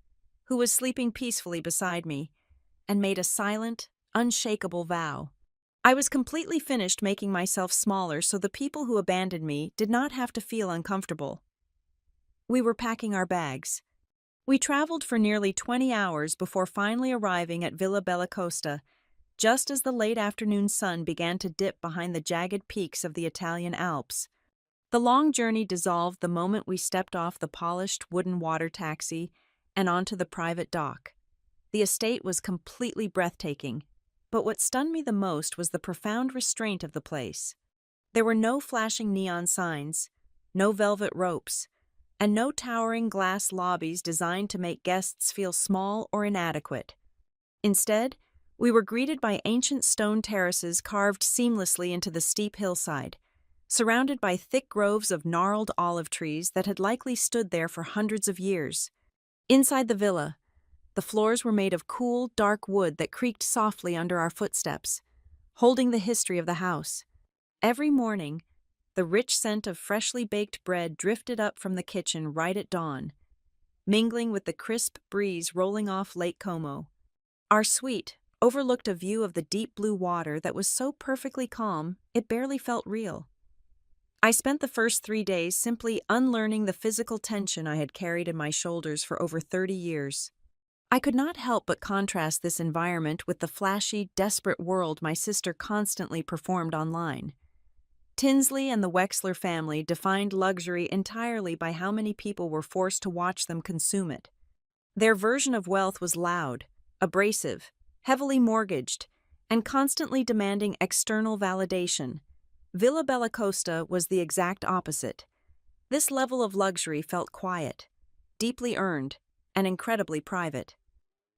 who was sleeping peacefully beside me, and made a silent, unshakable vow. I was completely finished making myself smaller so the people who abandoned me did not have to feel uncomfortable. We were packing our bags. We traveled for nearly 20 hours before finally arriving at Villa Bellacosta, just as the late afternoon sun began to dip behind the jagged peaks of the Italian Alps. The long journey dissolved the moment we stepped off the polished wooden water taxi and onto the private dock. The estate was completely breathtaking, but what stunned me the most was the profound restraint of the place. There were no flashing neon signs, no velvet ropes, and no towering glass lobbies designed to make guests feel small or inadequate. Instead, we were greeted by ancient stone terraces carved seamlessly into the steep hillside, surrounded by thick groves of gnarled olive trees that had likely stood there for hundreds of years. Inside the villa, the floors were made of cool, dark wood that creaked softly under our footsteps, holding the history of the house. Every morning, the rich scent of freshly baked bread drifted up from the kitchen right at dawn, mingling with the crisp breeze rolling off Lake Como. Our suite overlooked a view of the deep blue water that was so perfectly calm it barely felt real. I spent the first 3 days simply unlearning the physical tension I had carried in my shoulders for over 30 years. I could not help but contrast this environment with the flashy, desperate world my sister constantly performed online. Tinsley and the Wexler family defined luxury entirely by how many people were forced to watch them consume it. Their version of wealth was loud, abrasive, heavily mortgaged, and constantly demanding external validation. Villa Bellacosta was the exact opposite. This level of luxury felt quiet, deeply earned, and incredibly private.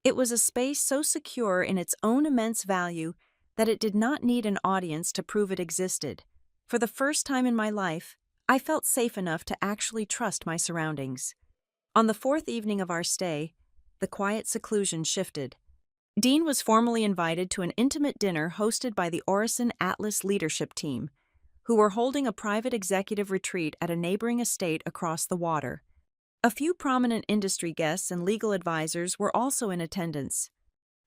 It was a space so secure in its own immense value that it did not need an audience to prove it existed. For the first time in my life, I felt safe enough to actually trust my surroundings. On the fourth evening of our stay, the quiet seclusion shifted. Dean was formally invited to an intimate dinner hosted by the Orison Atlas leadership team, who were holding a private executive retreat at a neighboring estate across the water. A few prominent industry guests and legal advisors were also in attendance.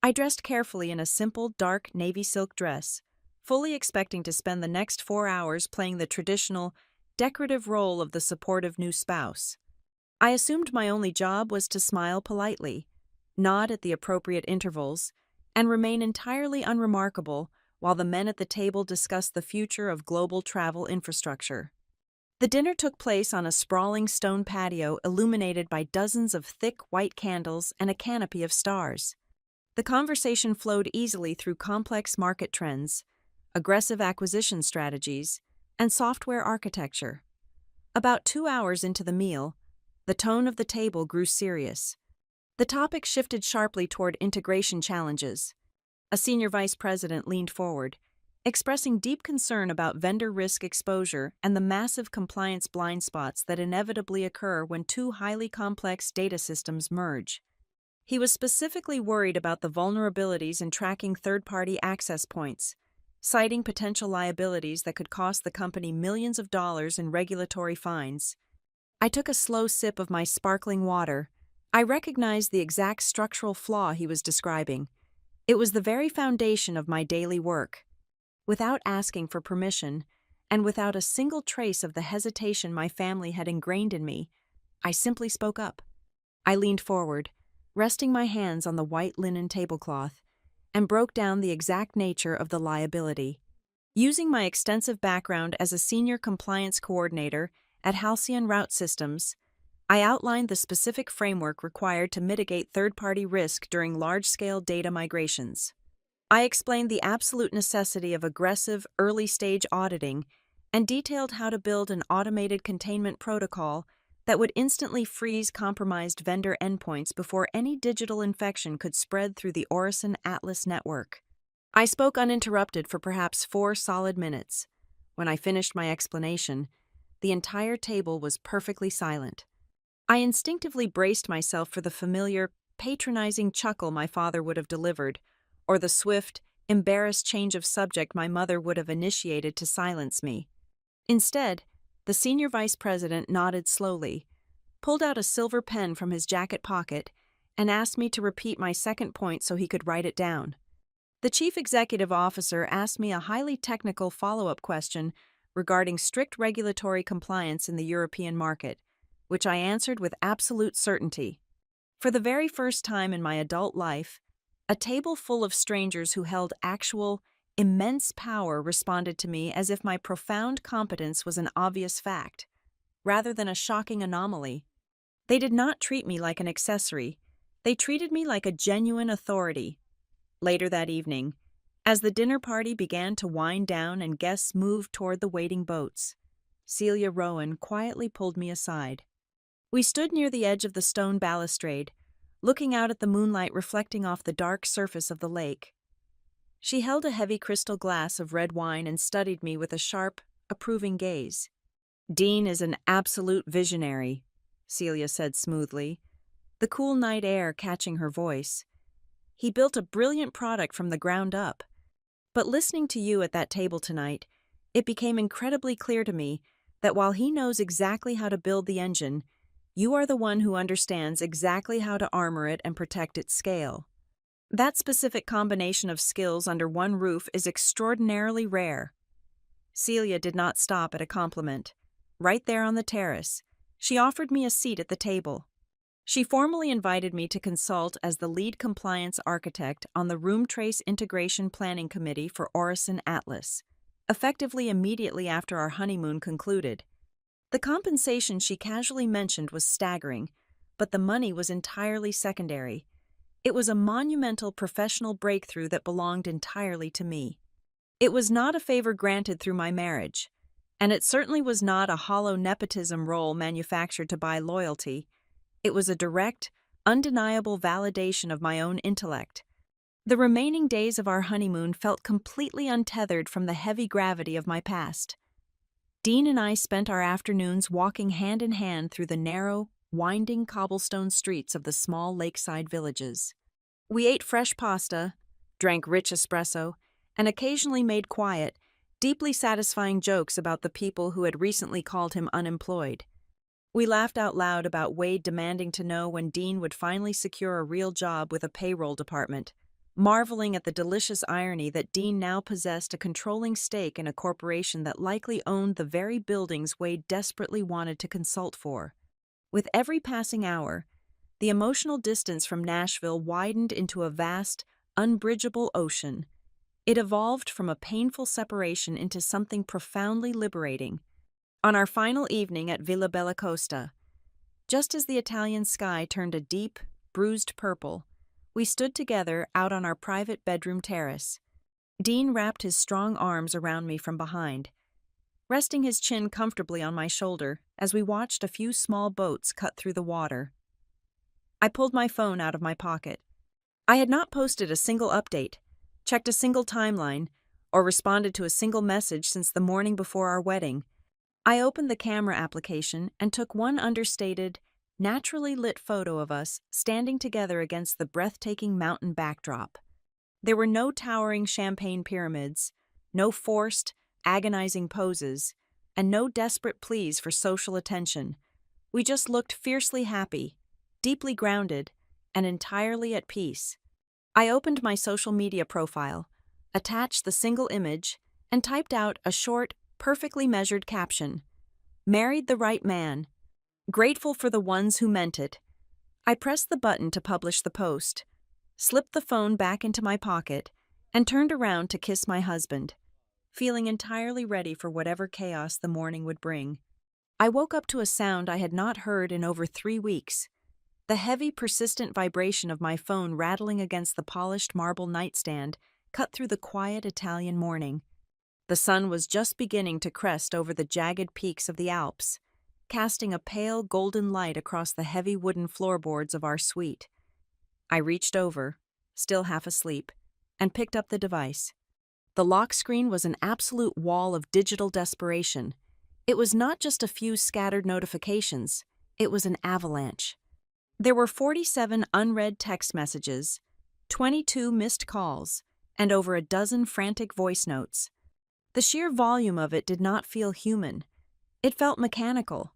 I dressed carefully in a simple, dark navy silk dress, fully expecting to spend the next 4 hours playing the traditional, decorative role of the supportive new spouse. I assumed my only job was to smile politely, nod at the appropriate intervals, and remain entirely unremarkable while the men at the table discussed the future of global travel infrastructure. The dinner took place on a sprawling stone patio illuminated by dozens of thick white candles and a canopy of stars. The conversation flowed easily through complex market trends, aggressive acquisition strategies, and software architecture. About 2 hours into the meal, the tone of the table grew serious. The topic shifted sharply toward integration challenges. A senior vice president leaned forward, expressing deep concern about vendor risk exposure and the massive compliance blind spots that inevitably occur when two highly complex data systems merge. He was specifically worried about the vulnerabilities in tracking third-party access points, citing potential liabilities that could cost the company millions of dollars in regulatory fines. I took a slow sip of my sparkling water. I recognized the exact structural flaw he was describing. It was the very foundation of my daily work. Without asking for permission, and without a single trace of the hesitation my family had ingrained in me, I simply spoke up. I leaned forward, resting my hands on the white linen tablecloth, and broke down the exact nature of the liability. Using my extensive background as a senior compliance coordinator at Halcyon Route Systems, I outlined the specific framework required to mitigate third-party risk during large-scale data migrations. I explained the absolute necessity of aggressive, early-stage auditing and detailed how to build an automated containment protocol that would instantly freeze compromised vendor endpoints before any digital infection could spread through the Orison Atlas network. I spoke uninterrupted for perhaps 4 solid minutes. When I finished my explanation, the entire table was perfectly silent. I instinctively braced myself for the familiar, patronizing chuckle my father would have delivered, or the swift, embarrassed change of subject my mother would have initiated to silence me. Instead, the senior vice president nodded slowly, pulled out a silver pen from his jacket pocket, and asked me to repeat my second point so he could write it down. The chief executive officer asked me a highly technical follow-up question regarding strict regulatory compliance in the European market, which I answered with absolute certainty. For the very first time in my adult life, a table full of strangers who held actual, immense power responded to me as if my profound competence was an obvious fact, rather than a shocking anomaly. They did not treat me like an accessory. They treated me like a genuine authority. Later that evening, as the dinner party began to wind down and guests moved toward the waiting boats, Celia Rowan quietly pulled me aside. We stood near the edge of the stone balustrade, looking out at the moonlight reflecting off the dark surface of the lake. She held a heavy crystal glass of red wine and studied me with a sharp, approving gaze. "Dean is an absolute visionary," Celia said smoothly, the cool night air catching her voice. "He built a brilliant product from the ground up. But listening to you at that table tonight, it became incredibly clear to me that while he knows exactly how to build the engine, you are the one who understands exactly how to armor it and protect its scale. That specific combination of skills under one roof is extraordinarily rare." Celia did not stop at a compliment. Right there on the terrace, she offered me a seat at the table. She formally invited me to consult as the lead compliance architect on the Room Trace Integration Planning Committee for Orison Atlas, effectively immediately after our honeymoon concluded. The compensation she casually mentioned was staggering, but the money was entirely secondary. It was a monumental professional breakthrough that belonged entirely to me. It was not a favor granted through my marriage, and it certainly was not a hollow nepotism role manufactured to buy loyalty. It was a direct, undeniable validation of my own intellect. The remaining days of our honeymoon felt completely untethered from the heavy gravity of my past. Dean and I spent our afternoons walking hand in hand through the narrow, winding cobblestone streets of the small lakeside villages. We ate fresh pasta, drank rich espresso, and occasionally made quiet, deeply satisfying jokes about the people who had recently called him unemployed. We laughed out loud about Wade demanding to know when Dean would finally secure a real job with a payroll department, marveling at the delicious irony that Dean now possessed a controlling stake in a corporation that likely owned the very buildings Wade desperately wanted to consult for. With every passing hour, the emotional distance from Nashville widened into a vast, unbridgeable ocean. It evolved from a painful separation into something profoundly liberating. On our final evening at Villa Bella Costa, just as the Italian sky turned a deep, bruised purple, we stood together out on our private bedroom terrace. Dean wrapped his strong arms around me from behind, resting his chin comfortably on my shoulder as we watched a few small boats cut through the water. I pulled my phone out of my pocket. I had not posted a single update, checked a single timeline, or responded to a single message since the morning before our wedding. I opened the camera application and took one understated, naturally lit photo of us standing together against the breathtaking mountain backdrop. There were no towering champagne pyramids, no forced, agonizing poses, and no desperate pleas for social attention. We just looked fiercely happy, deeply grounded, and entirely at peace. I opened my social media profile, attached the single image, and typed out a short, perfectly measured caption. Married the right man. Grateful for the ones who meant it. I pressed the button to publish the post, slipped the phone back into my pocket, and turned around to kiss my husband, feeling entirely ready for whatever chaos the morning would bring. I woke up to a sound I had not heard in over 3 weeks. The heavy, persistent vibration of my phone rattling against the polished marble nightstand cut through the quiet Italian morning. The sun was just beginning to crest over the jagged peaks of the Alps, casting a pale golden light across the heavy wooden floorboards of our suite. I reached over, still half asleep, and picked up the device. The lock screen was an absolute wall of digital desperation. It was not just a few scattered notifications, it was an avalanche. There were 47 unread text messages, 22 missed calls, and over a dozen frantic voice notes. The sheer volume of it did not feel human. It felt mechanical,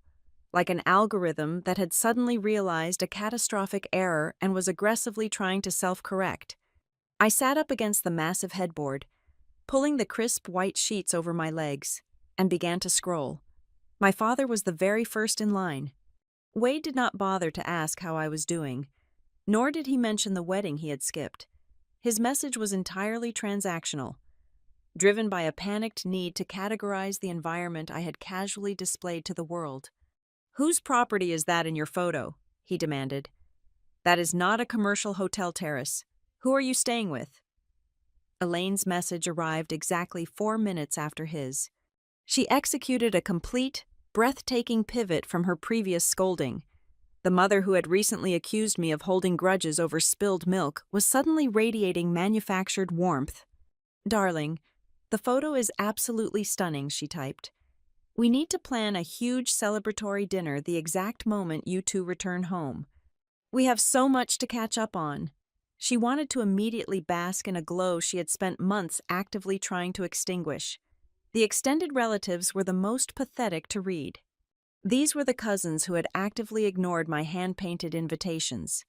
like an algorithm that had suddenly realized a catastrophic error and was aggressively trying to self-correct. I sat up against the massive headboard, pulling the crisp white sheets over my legs, and began to scroll. My father was the very first in line. Wade did not bother to ask how I was doing, nor did he mention the wedding he had skipped. His message was entirely transactional, driven by a panicked need to categorize the environment I had casually displayed to the world. "Whose property is that in your photo?" he demanded. "That is not a commercial hotel terrace. Who are you staying with?" Elaine's message arrived exactly 4 minutes after his. She executed a complete, breathtaking pivot from her previous scolding. The mother who had recently accused me of holding grudges over spilled milk was suddenly radiating manufactured warmth. "Darling, the photo is absolutely stunning," she typed. "We need to plan a huge celebratory dinner the exact moment you two return home. We have so much to catch up on." She wanted to immediately bask in a glow she had spent months actively trying to extinguish. The extended relatives were the most pathetic to read. These were the cousins who had actively ignored my hand-painted invitations.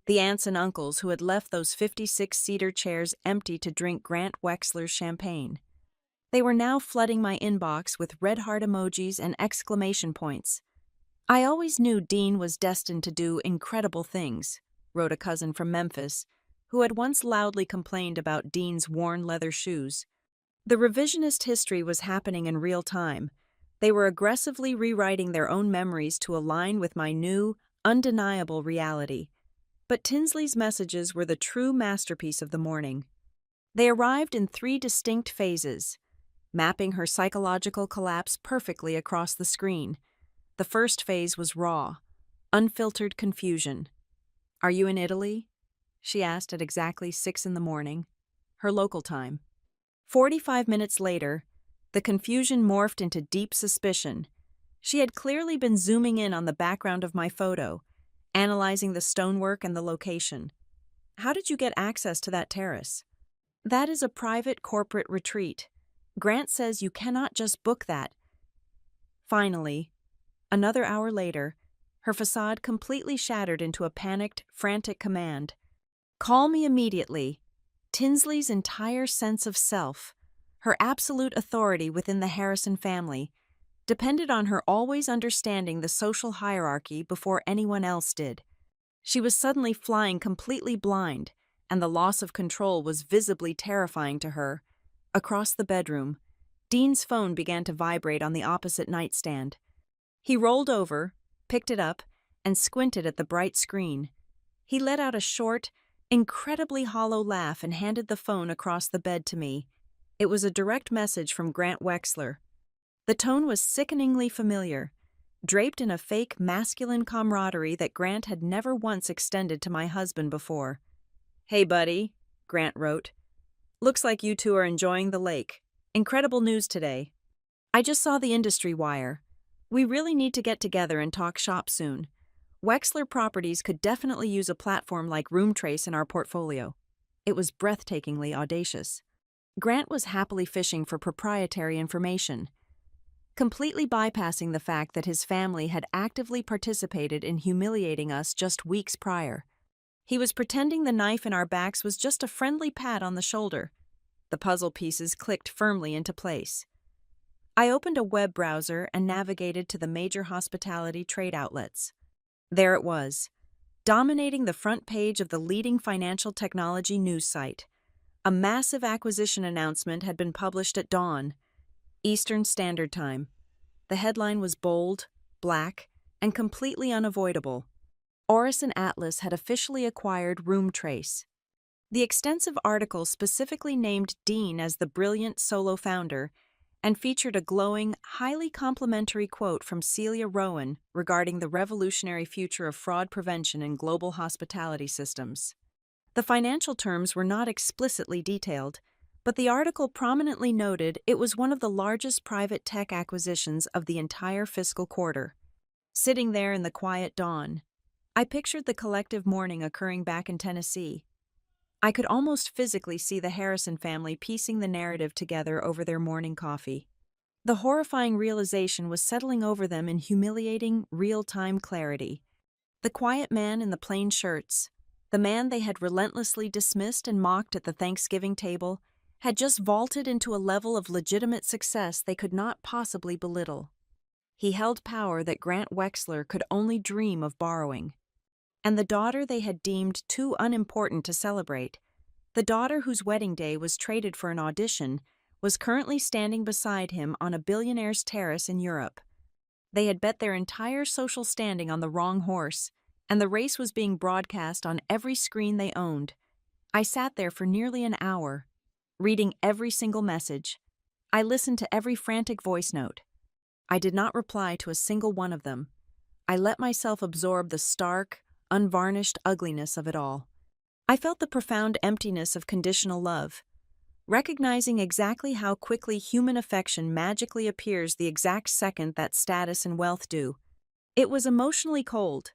The aunts and uncles who had left those 56 cedar chairs empty to drink Grant Wexler's champagne. They were now flooding my inbox with red heart emojis and exclamation points. "I always knew Dean was destined to do incredible things," wrote a cousin from Memphis, who had once loudly complained about Dean's worn leather shoes. The revisionist history was happening in real time. They were aggressively rewriting their own memories to align with my new, undeniable reality. But Tinsley's messages were the true masterpiece of the morning. They arrived in 3 distinct phases, mapping her psychological collapse perfectly across the screen. The first phase was raw, unfiltered confusion. "Are you in Italy?" she asked at exactly 6 in the morning, her local time. 45 minutes later, the confusion morphed into deep suspicion. She had clearly been zooming in on the background of my photo, analyzing the stonework and the location. "How did you get access to that terrace?" "That is a private corporate retreat. Grant says you cannot just book that." Finally, another hour later, her facade completely shattered into a panicked, frantic command. "Call me immediately." Tinsley's entire sense of self, her absolute authority within the Harrison family, depended on her always understanding the social hierarchy before anyone else did. She was suddenly flying completely blind, and the loss of control was visibly terrifying to her. Across the bedroom, Dean's phone began to vibrate on the opposite nightstand. He rolled over, picked it up, and squinted at the bright screen. He let out a short, incredibly hollow laugh and handed the phone across the bed to me. It was a direct message from Grant Wexler. The tone was sickeningly familiar, draped in a fake masculine camaraderie that Grant had never once extended to my husband before. "Hey, buddy," Grant wrote. "Looks like you two are enjoying the lake. Incredible news today. I just saw the industry wire. We really need to get together and talk shop soon. Wexler Properties could definitely use a platform like Roomtrace in our portfolio." It was breathtakingly audacious. Grant was happily fishing for proprietary information, completely bypassing the fact that his family had actively participated in humiliating us just weeks prior. He was pretending the knife in our backs was just a friendly pat on the shoulder. The puzzle pieces clicked firmly into place. I opened a web browser and navigated to the major hospitality trade outlets. There it was, dominating the front page of the leading financial technology news site. A massive acquisition announcement had been published at dawn, Eastern Standard Time. The headline was bold, black, and completely unavoidable. Orison Atlas had officially acquired Roomtrace. The extensive article specifically named Dean as the brilliant solo founder and featured a glowing, highly complimentary quote from Celia Rowan regarding the revolutionary future of fraud prevention in global hospitality systems. The financial terms were not explicitly detailed, but the article prominently noted it was one of the largest private tech acquisitions of the entire fiscal quarter. Sitting there in the quiet dawn, I pictured the collective mourning occurring back in Tennessee. I could almost physically see the Harrison family piecing the narrative together over their morning coffee. The horrifying realization was settling over them in humiliating, real-time clarity. The quiet man in the plain shirts, the man they had relentlessly dismissed and mocked at the Thanksgiving table, had just vaulted into a level of legitimate success they could not possibly belittle. He held power that Grant Wexler could only dream of borrowing. And the daughter they had deemed too unimportant to celebrate, the daughter whose wedding day was traded for an audition, was currently standing beside him on a billionaire's terrace in Europe. They had bet their entire social standing on the wrong horse, and the race was being broadcast on every screen they owned. I sat there for nearly an hour, reading every single message. I listened to every frantic voice note. I did not reply to a single one of them. I let myself absorb the stark, unvarnished ugliness of it all. I felt the profound emptiness of conditional love, recognizing exactly how quickly human affection magically appears the exact second that status and wealth do. It was emotionally cold,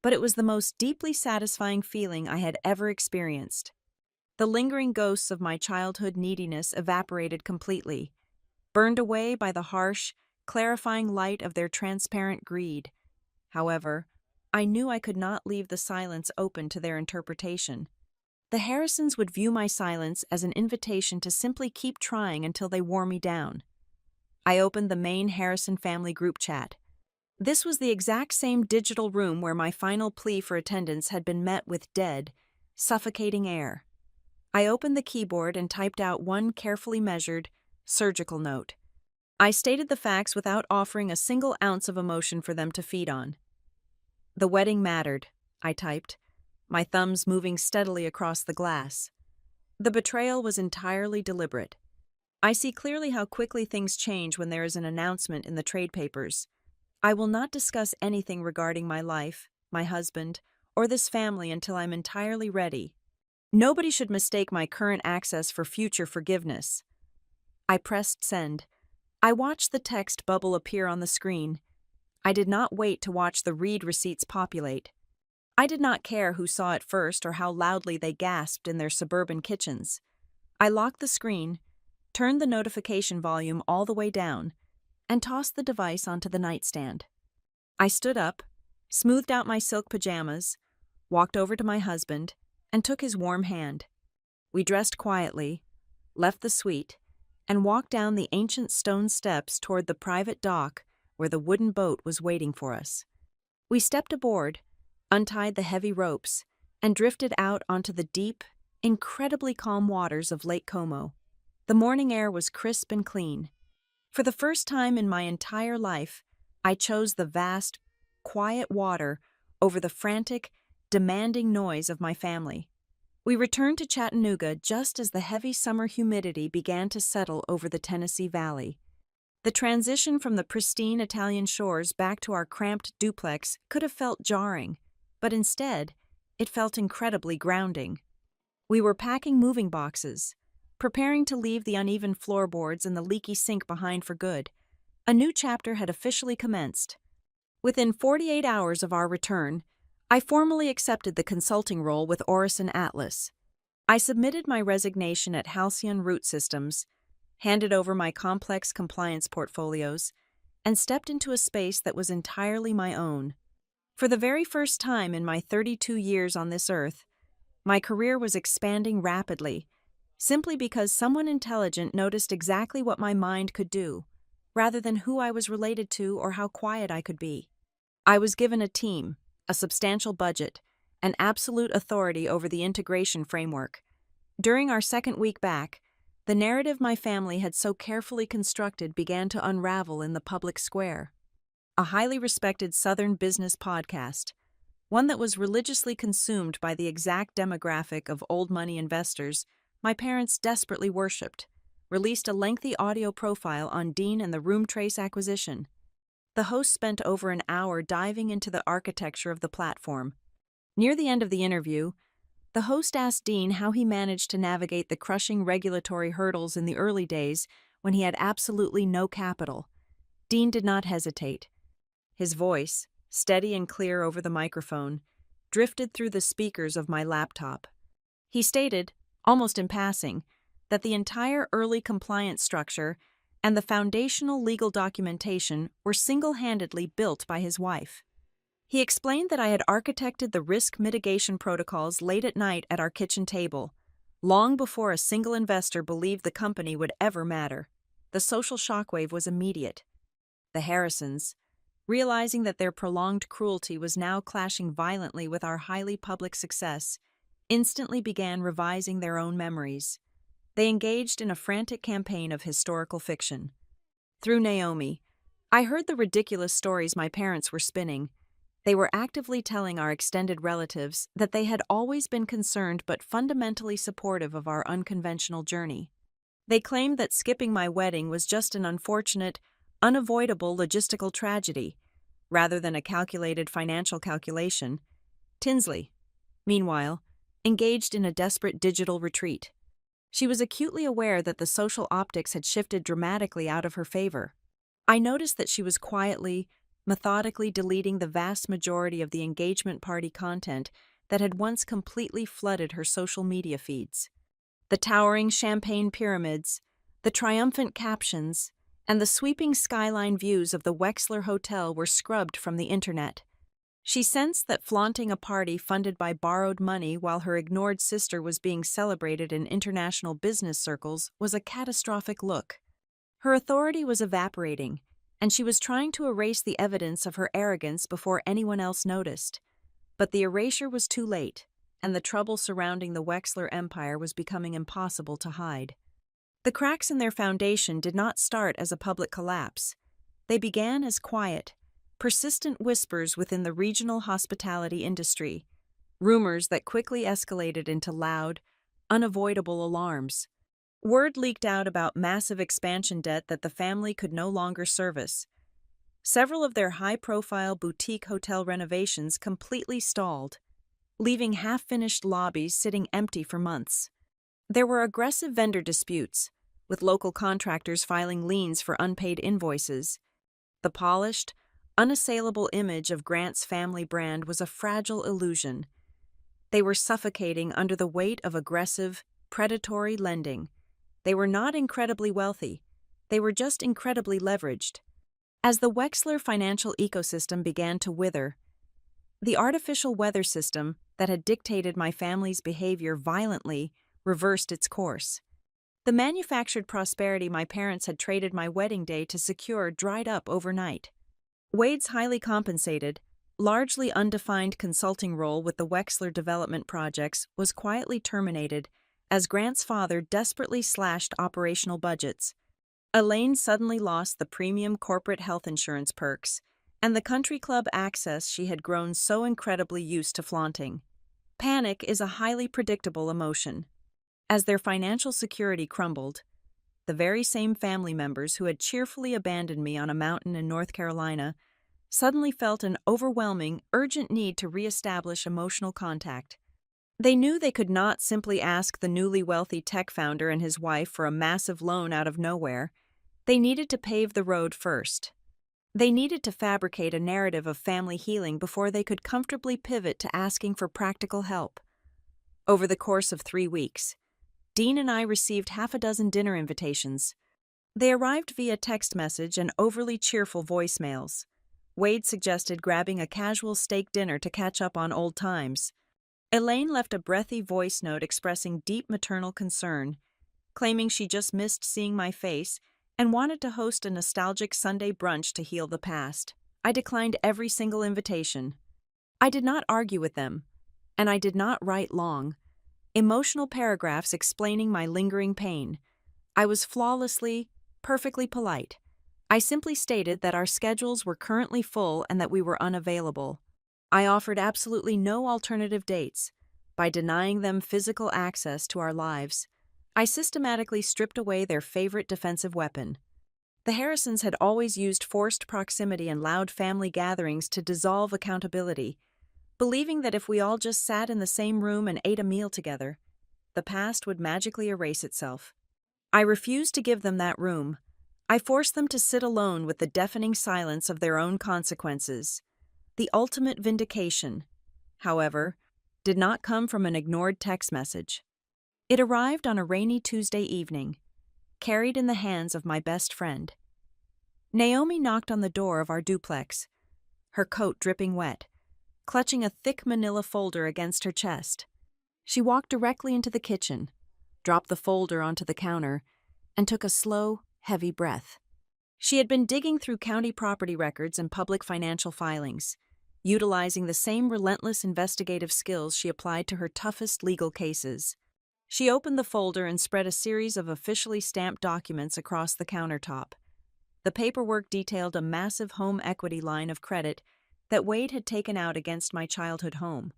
but it was the most deeply satisfying feeling I had ever experienced. The lingering ghosts of my childhood neediness evaporated completely, burned away by the harsh, clarifying light of their transparent greed. However, I knew I could not leave the silence open to their interpretation. The Harrisons would view my silence as an invitation to simply keep trying until they wore me down. I opened the main Harrison family group chat. This was the exact same digital room where my final plea for attendance had been met with dead, suffocating air. I opened the keyboard and typed out one carefully measured, surgical note. I stated the facts without offering a single ounce of emotion for them to feed on. "The wedding mattered," I typed. my thumbs moving steadily across the glass. The betrayal was entirely deliberate. I see clearly how quickly things change when there is an announcement in the trade papers. I will not discuss anything regarding my life, my husband, or this family until I'm entirely ready. Nobody should mistake my current access for future forgiveness. I pressed send. I watched the text bubble appear on the screen. I did not wait to watch the read receipts populate. I did not care who saw it first or how loudly they gasped in their suburban kitchens. I locked the screen, turned the notification volume all the way down, and tossed the device onto the nightstand. I stood up, smoothed out my silk pajamas, walked over to my husband, and took his warm hand. We dressed quietly, left the suite, and walked down the ancient stone steps toward the private dock where the wooden boat was waiting for us. We stepped aboard, untied the heavy ropes, and drifted out onto the deep, incredibly calm waters of Lake Como. The morning air was crisp and clean. For the first time in my entire life, I chose the vast, quiet water over the frantic, demanding noise of my family. We returned to Chattanooga just as the heavy summer humidity began to settle over the Tennessee Valley. The transition from the pristine Italian shores back to our cramped duplex could have felt jarring, but instead, it felt incredibly grounding. We were packing moving boxes, preparing to leave the uneven floorboards and the leaky sink behind for good. A new chapter had officially commenced. Within 48 hours of our return, I formally accepted the consulting role with Orison Atlas. I submitted my resignation at Halcyon Root Systems, handed over my complex compliance portfolios, and stepped into a space that was entirely my own. For the very first time in my 32 years on this earth, my career was expanding rapidly, simply because someone intelligent noticed exactly what my mind could do, rather than who I was related to or how quiet I could be. I was given a team, a substantial budget, and absolute authority over the integration framework. During our second week back, the narrative my family had so carefully constructed began to unravel in the public square. A highly respected Southern business podcast, one that was religiously consumed by the exact demographic of old money investors my parents desperately worshipped, released a lengthy audio profile on Dean and the Room Trace acquisition. The host spent over an hour diving into the architecture of the platform. Near the end of the interview, the host asked Dean how he managed to navigate the crushing regulatory hurdles in the early days when he had absolutely no capital. Dean did not hesitate. His voice, steady and clear over the microphone, drifted through the speakers of my laptop. He stated, almost in passing, that the entire early compliance structure and the foundational legal documentation were single-handedly built by his wife. He explained that I had architected the risk mitigation protocols late at night at our kitchen table, long before a single investor believed the company would ever matter. The social shockwave was immediate. The Harrisons, realizing that their prolonged cruelty was now clashing violently with our highly public success, instantly began revising their own memories. They engaged in a frantic campaign of historical fiction. Through Naomi, I heard the ridiculous stories my parents were spinning. They were actively telling our extended relatives that they had always been concerned but fundamentally supportive of our unconventional journey. They claimed that skipping my wedding was just an unfortunate, unavoidable logistical tragedy, rather than a calculated financial calculation. Tinsley, meanwhile, engaged in a desperate digital retreat. She was acutely aware that the social optics had shifted dramatically out of her favor. I noticed that she was quietly, methodically deleting the vast majority of the engagement party content that had once completely flooded her social media feeds. The towering champagne pyramids, the triumphant captions, and the sweeping skyline views of the Wexler Hotel were scrubbed from the internet. She sensed that flaunting a party funded by borrowed money while her ignored sister was being celebrated in international business circles was a catastrophic look. Her authority was evaporating, and she was trying to erase the evidence of her arrogance before anyone else noticed. But the erasure was too late, and the trouble surrounding the Wexler empire was becoming impossible to hide. The cracks in their foundation did not start as a public collapse. They began as quiet, persistent whispers within the regional hospitality industry, rumors that quickly escalated into loud, unavoidable alarms. Word leaked out about massive expansion debt that the family could no longer service. Several of their high-profile boutique hotel renovations completely stalled, leaving half-finished lobbies sitting empty for months. There were aggressive vendor disputes, with local contractors filing liens for unpaid invoices. The polished, unassailable image of Grant's family brand was a fragile illusion. They were suffocating under the weight of aggressive, predatory lending. They were not incredibly wealthy. They were just incredibly leveraged. As the Wexler financial ecosystem began to wither, the artificial weather system that had dictated my family's behavior violently reversed its course. The manufactured prosperity my parents had traded my wedding day to secure dried up overnight. Wade's highly compensated, largely undefined consulting role with the Wexler development projects was quietly terminated as Grant's father desperately slashed operational budgets. Elaine suddenly lost the premium corporate health insurance perks and the country club access she had grown so incredibly used to flaunting. Panic is a highly predictable emotion. As their financial security crumbled, the very same family members who had cheerfully abandoned me on a mountain in North Carolina suddenly felt an overwhelming, urgent need to reestablish emotional contact. They knew they could not simply ask the newly wealthy tech founder and his wife for a massive loan out of nowhere. They needed to pave the road first. They needed to fabricate a narrative of family healing before they could comfortably pivot to asking for practical help. Over the course of 3 weeks, Dean and I received half a dozen dinner invitations. They arrived via text message and overly cheerful voicemails. Wade suggested grabbing a casual steak dinner to catch up on old times. Elaine left a breathy voice note expressing deep maternal concern, claiming she just missed seeing my face and wanted to host a nostalgic Sunday brunch to heal the past. I declined every single invitation. I did not argue with them, and I did not write long, emotional paragraphs explaining my lingering pain. I was flawlessly, perfectly polite. I simply stated that our schedules were currently full and that we were unavailable. I offered absolutely no alternative dates. By denying them physical access to our lives, I systematically stripped away their favorite defensive weapon. The Harrisons had always used forced proximity and loud family gatherings to dissolve accountability, believing that if we all just sat in the same room and ate a meal together, the past would magically erase itself. I refused to give them that room. I forced them to sit alone with the deafening silence of their own consequences. The ultimate vindication, however, did not come from an ignored text message. It arrived on a rainy Tuesday evening, carried in the hands of my best friend. Naomi knocked on the door of our duplex, her coat dripping wet, clutching a thick manila folder against her chest. She walked directly into the kitchen, dropped the folder onto the counter, and took a slow, heavy breath. She had been digging through county property records and public financial filings, utilizing the same relentless investigative skills she applied to her toughest legal cases. She opened the folder and spread a series of officially stamped documents across the countertop. The paperwork detailed a massive home equity line of credit that Wade had taken out against my childhood home.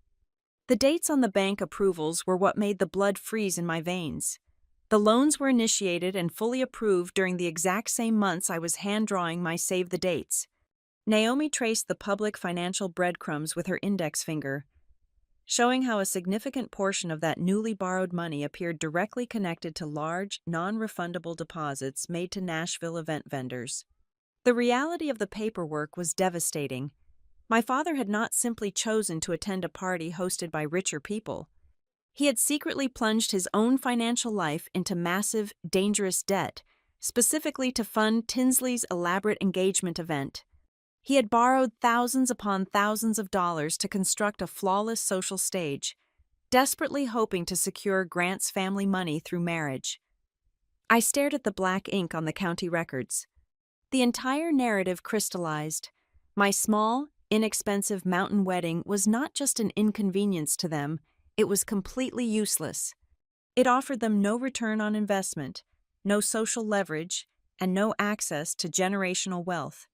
The dates on the bank approvals were what made the blood freeze in my veins. The loans were initiated and fully approved during the exact same months I was hand-drawing my save the dates. Naomi traced the public financial breadcrumbs with her index finger, showing how a significant portion of that newly borrowed money appeared directly connected to large, non-refundable deposits made to Nashville event vendors. The reality of the paperwork was devastating. My father had not simply chosen to attend a party hosted by richer people. He had secretly plunged his own financial life into massive, dangerous debt, specifically to fund Tinsley's elaborate engagement event. He had borrowed thousands upon thousands of dollars to construct a flawless social stage, desperately hoping to secure Grant's family money through marriage. I stared at the black ink on the county records. The entire narrative crystallized. My small, inexpensive mountain wedding was not just an inconvenience to them, it was completely useless. It offered them no return on investment, no social leverage, and no access to generational wealth.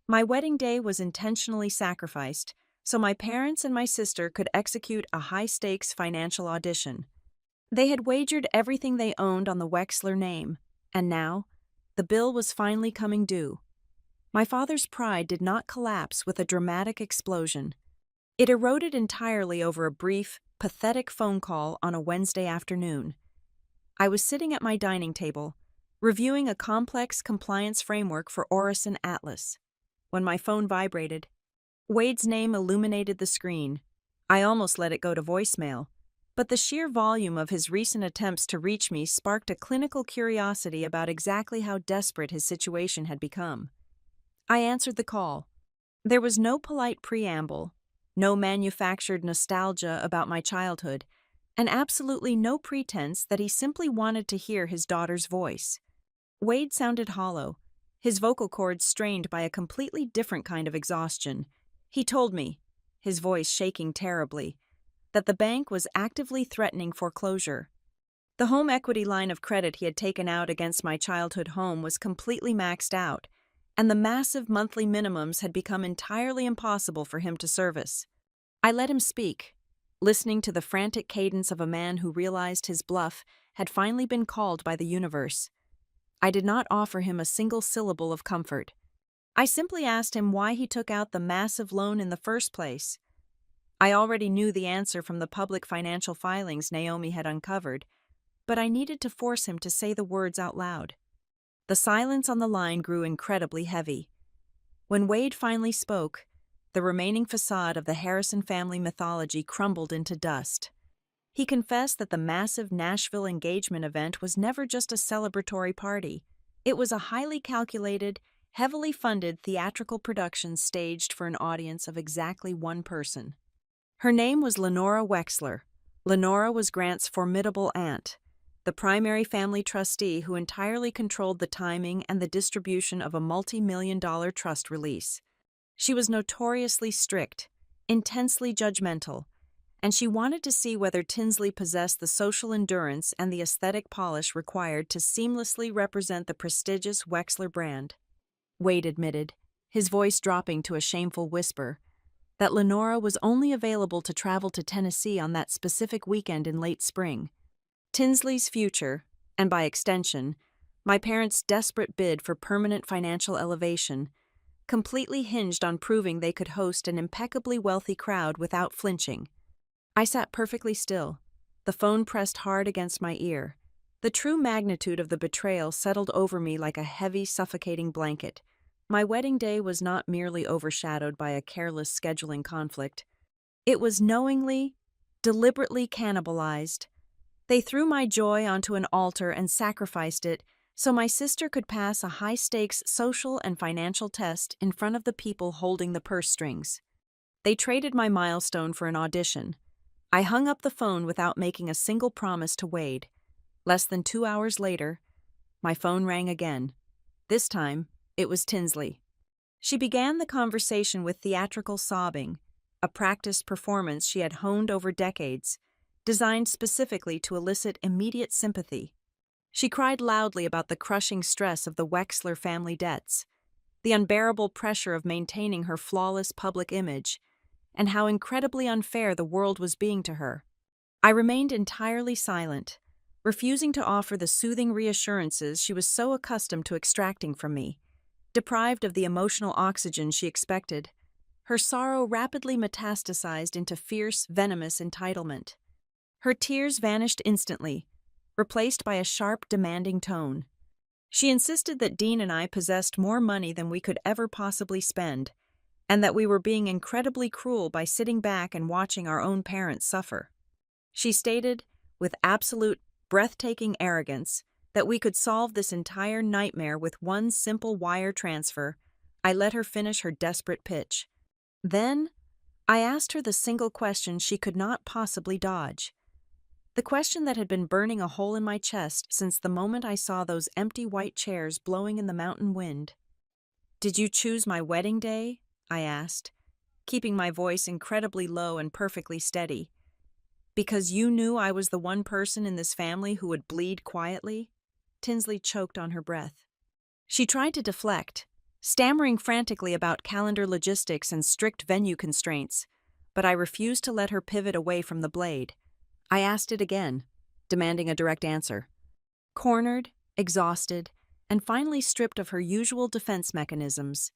My wedding day was intentionally sacrificed, so my parents and my sister could execute a high-stakes financial audition. They had wagered everything they owned on the Wexler name, and now, the bill was finally coming due. My father's pride did not collapse with a dramatic explosion. It eroded entirely over a brief, pathetic phone call on a Wednesday afternoon. I was sitting at my dining table, reviewing a complex compliance framework for Orison Atlas, when my phone vibrated. Wade's name illuminated the screen. I almost let it go to voicemail, but the sheer volume of his recent attempts to reach me sparked a clinical curiosity about exactly how desperate his situation had become. I answered the call. There was no polite preamble, no manufactured nostalgia about my childhood, and absolutely no pretense that he simply wanted to hear his daughter's voice. Wade sounded hollow, his vocal cords strained by a completely different kind of exhaustion. He told me, his voice shaking terribly, that the bank was actively threatening foreclosure. The home equity line of credit he had taken out against my childhood home was completely maxed out, and the massive monthly minimums had become entirely impossible for him to service. I let him speak, listening to the frantic cadence of a man who realized his bluff had finally been called by the universe. I did not offer him a single syllable of comfort. I simply asked him why he took out the massive loan in the first place. I already knew the answer from the public financial filings Naomi had uncovered, but I needed to force him to say the words out loud. The silence on the line grew incredibly heavy. When Wade finally spoke, the remaining facade of the Harrison family mythology crumbled into dust. He confessed that the massive Nashville engagement event was never just a celebratory party. It was a highly calculated, heavily funded theatrical production staged for an audience of exactly one person. Her name was Lenora Wexler. Lenora was Grant's formidable aunt, the primary family trustee who entirely controlled the timing and the distribution of a multi-million-dollar trust release. She was notoriously strict, intensely judgmental, and she wanted to see whether Tinsley possessed the social endurance and the aesthetic polish required to seamlessly represent the prestigious Wexler brand. Wade admitted, his voice dropping to a shameful whisper, that Lenora was only available to travel to Tennessee on that specific weekend in late spring. Tinsley's future, and by extension, my parents' desperate bid for permanent financial elevation, completely hinged on proving they could host an impeccably wealthy crowd without flinching. I sat perfectly still, the phone pressed hard against my ear. The true magnitude of the betrayal settled over me like a heavy, suffocating blanket. My wedding day was not merely overshadowed by a careless scheduling conflict. It was knowingly, deliberately cannibalized. They threw my joy onto an altar and sacrificed it so my sister could pass a high-stakes social and financial test in front of the people holding the purse strings. They traded my milestone for an audition. I hung up the phone without making a single promise to Wade. Less than 2 hours later, my phone rang again. This time, it was Tinsley. She began the conversation with theatrical sobbing, a practiced performance she had honed over decades, designed specifically to elicit immediate sympathy. She cried loudly about the crushing stress of the Wexler family debts, the unbearable pressure of maintaining her flawless public image, and how incredibly unfair the world was being to her. I remained entirely silent, refusing to offer the soothing reassurances she was so accustomed to extracting from me. Deprived of the emotional oxygen she expected, her sorrow rapidly metastasized into fierce, venomous entitlement. Her tears vanished instantly, replaced by a sharp, demanding tone. She insisted that Dean and I possessed more money than we could ever possibly spend, and that we were being incredibly cruel by sitting back and watching our own parents suffer. She stated, with absolute, breathtaking arrogance, that we could solve this entire nightmare with one simple wire transfer. I let her finish her desperate pitch. Then, I asked her the single question she could not possibly dodge. The question that had been burning a hole in my chest since the moment I saw those empty white chairs blowing in the mountain wind. "Did you choose my wedding day?" I asked, keeping my voice incredibly low and perfectly steady. "Because you knew I was the one person in this family who would bleed quietly?" Tinsley choked on her breath. She tried to deflect, stammering frantically about calendar logistics and strict venue constraints, but I refused to let her pivot away from the blade. I asked it again, demanding a direct answer. Cornered, exhausted, and finally stripped of her usual defense mechanisms,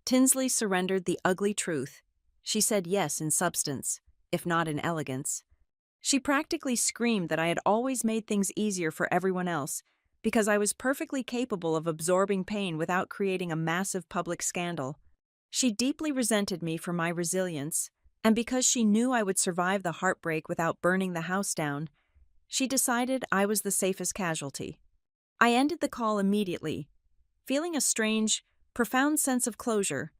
Tinsley surrendered the ugly truth. She said yes in substance, if not in elegance. She practically screamed that I had always made things easier for everyone else because I was perfectly capable of absorbing pain without creating a massive public scandal. She deeply resented me for my resilience, and because she knew I would survive the heartbreak without burning the house down, she decided I was the safest casualty. I ended the call immediately, feeling a strange, profound sense of closure.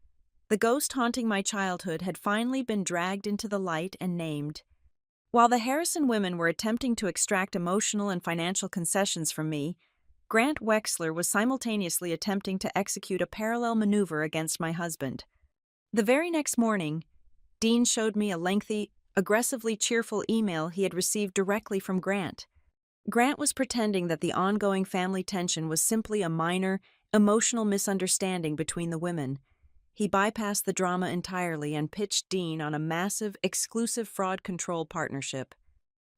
The ghost haunting my childhood had finally been dragged into the light and named. While the Harrison women were attempting to extract emotional and financial concessions from me, Grant Wexler was simultaneously attempting to execute a parallel maneuver against my husband. The very next morning, Dean showed me a lengthy, aggressively cheerful email he had received directly from Grant. Grant was pretending that the ongoing family tension was simply a minor, emotional misunderstanding between the women. He bypassed the drama entirely and pitched Dean on a massive, exclusive fraud control partnership.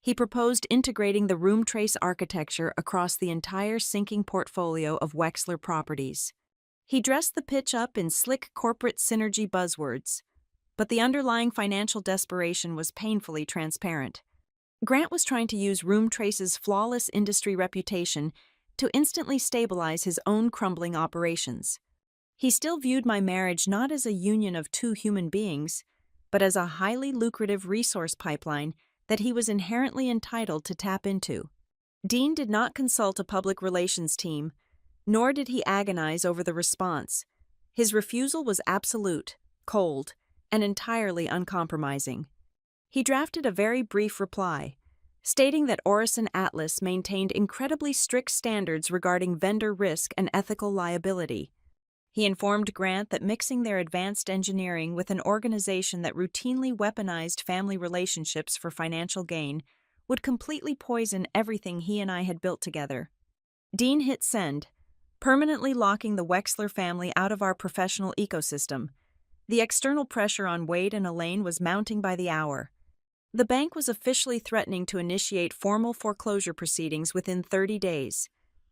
He proposed integrating the room trace architecture across the entire sinking portfolio of Wexler properties. He dressed the pitch up in slick corporate synergy buzzwords, but the underlying financial desperation was painfully transparent. Grant was trying to use Room Trace's flawless industry reputation to instantly stabilize his own crumbling operations. He still viewed my marriage not as a union of two human beings, but as a highly lucrative resource pipeline that he was inherently entitled to tap into. Dean did not consult a public relations team, nor did he agonize over the response. His refusal was absolute, cold, and entirely uncompromising. He drafted a very brief reply, stating that Orison Atlas maintained incredibly strict standards regarding vendor risk and ethical liability. He informed Grant that mixing their advanced engineering with an organization that routinely weaponized family relationships for financial gain would completely poison everything he and I had built together. Dean hit send, permanently locking the Wexler family out of our professional ecosystem. The external pressure on Wade and Elaine was mounting by the hour. The bank was officially threatening to initiate formal foreclosure proceedings within 30 days.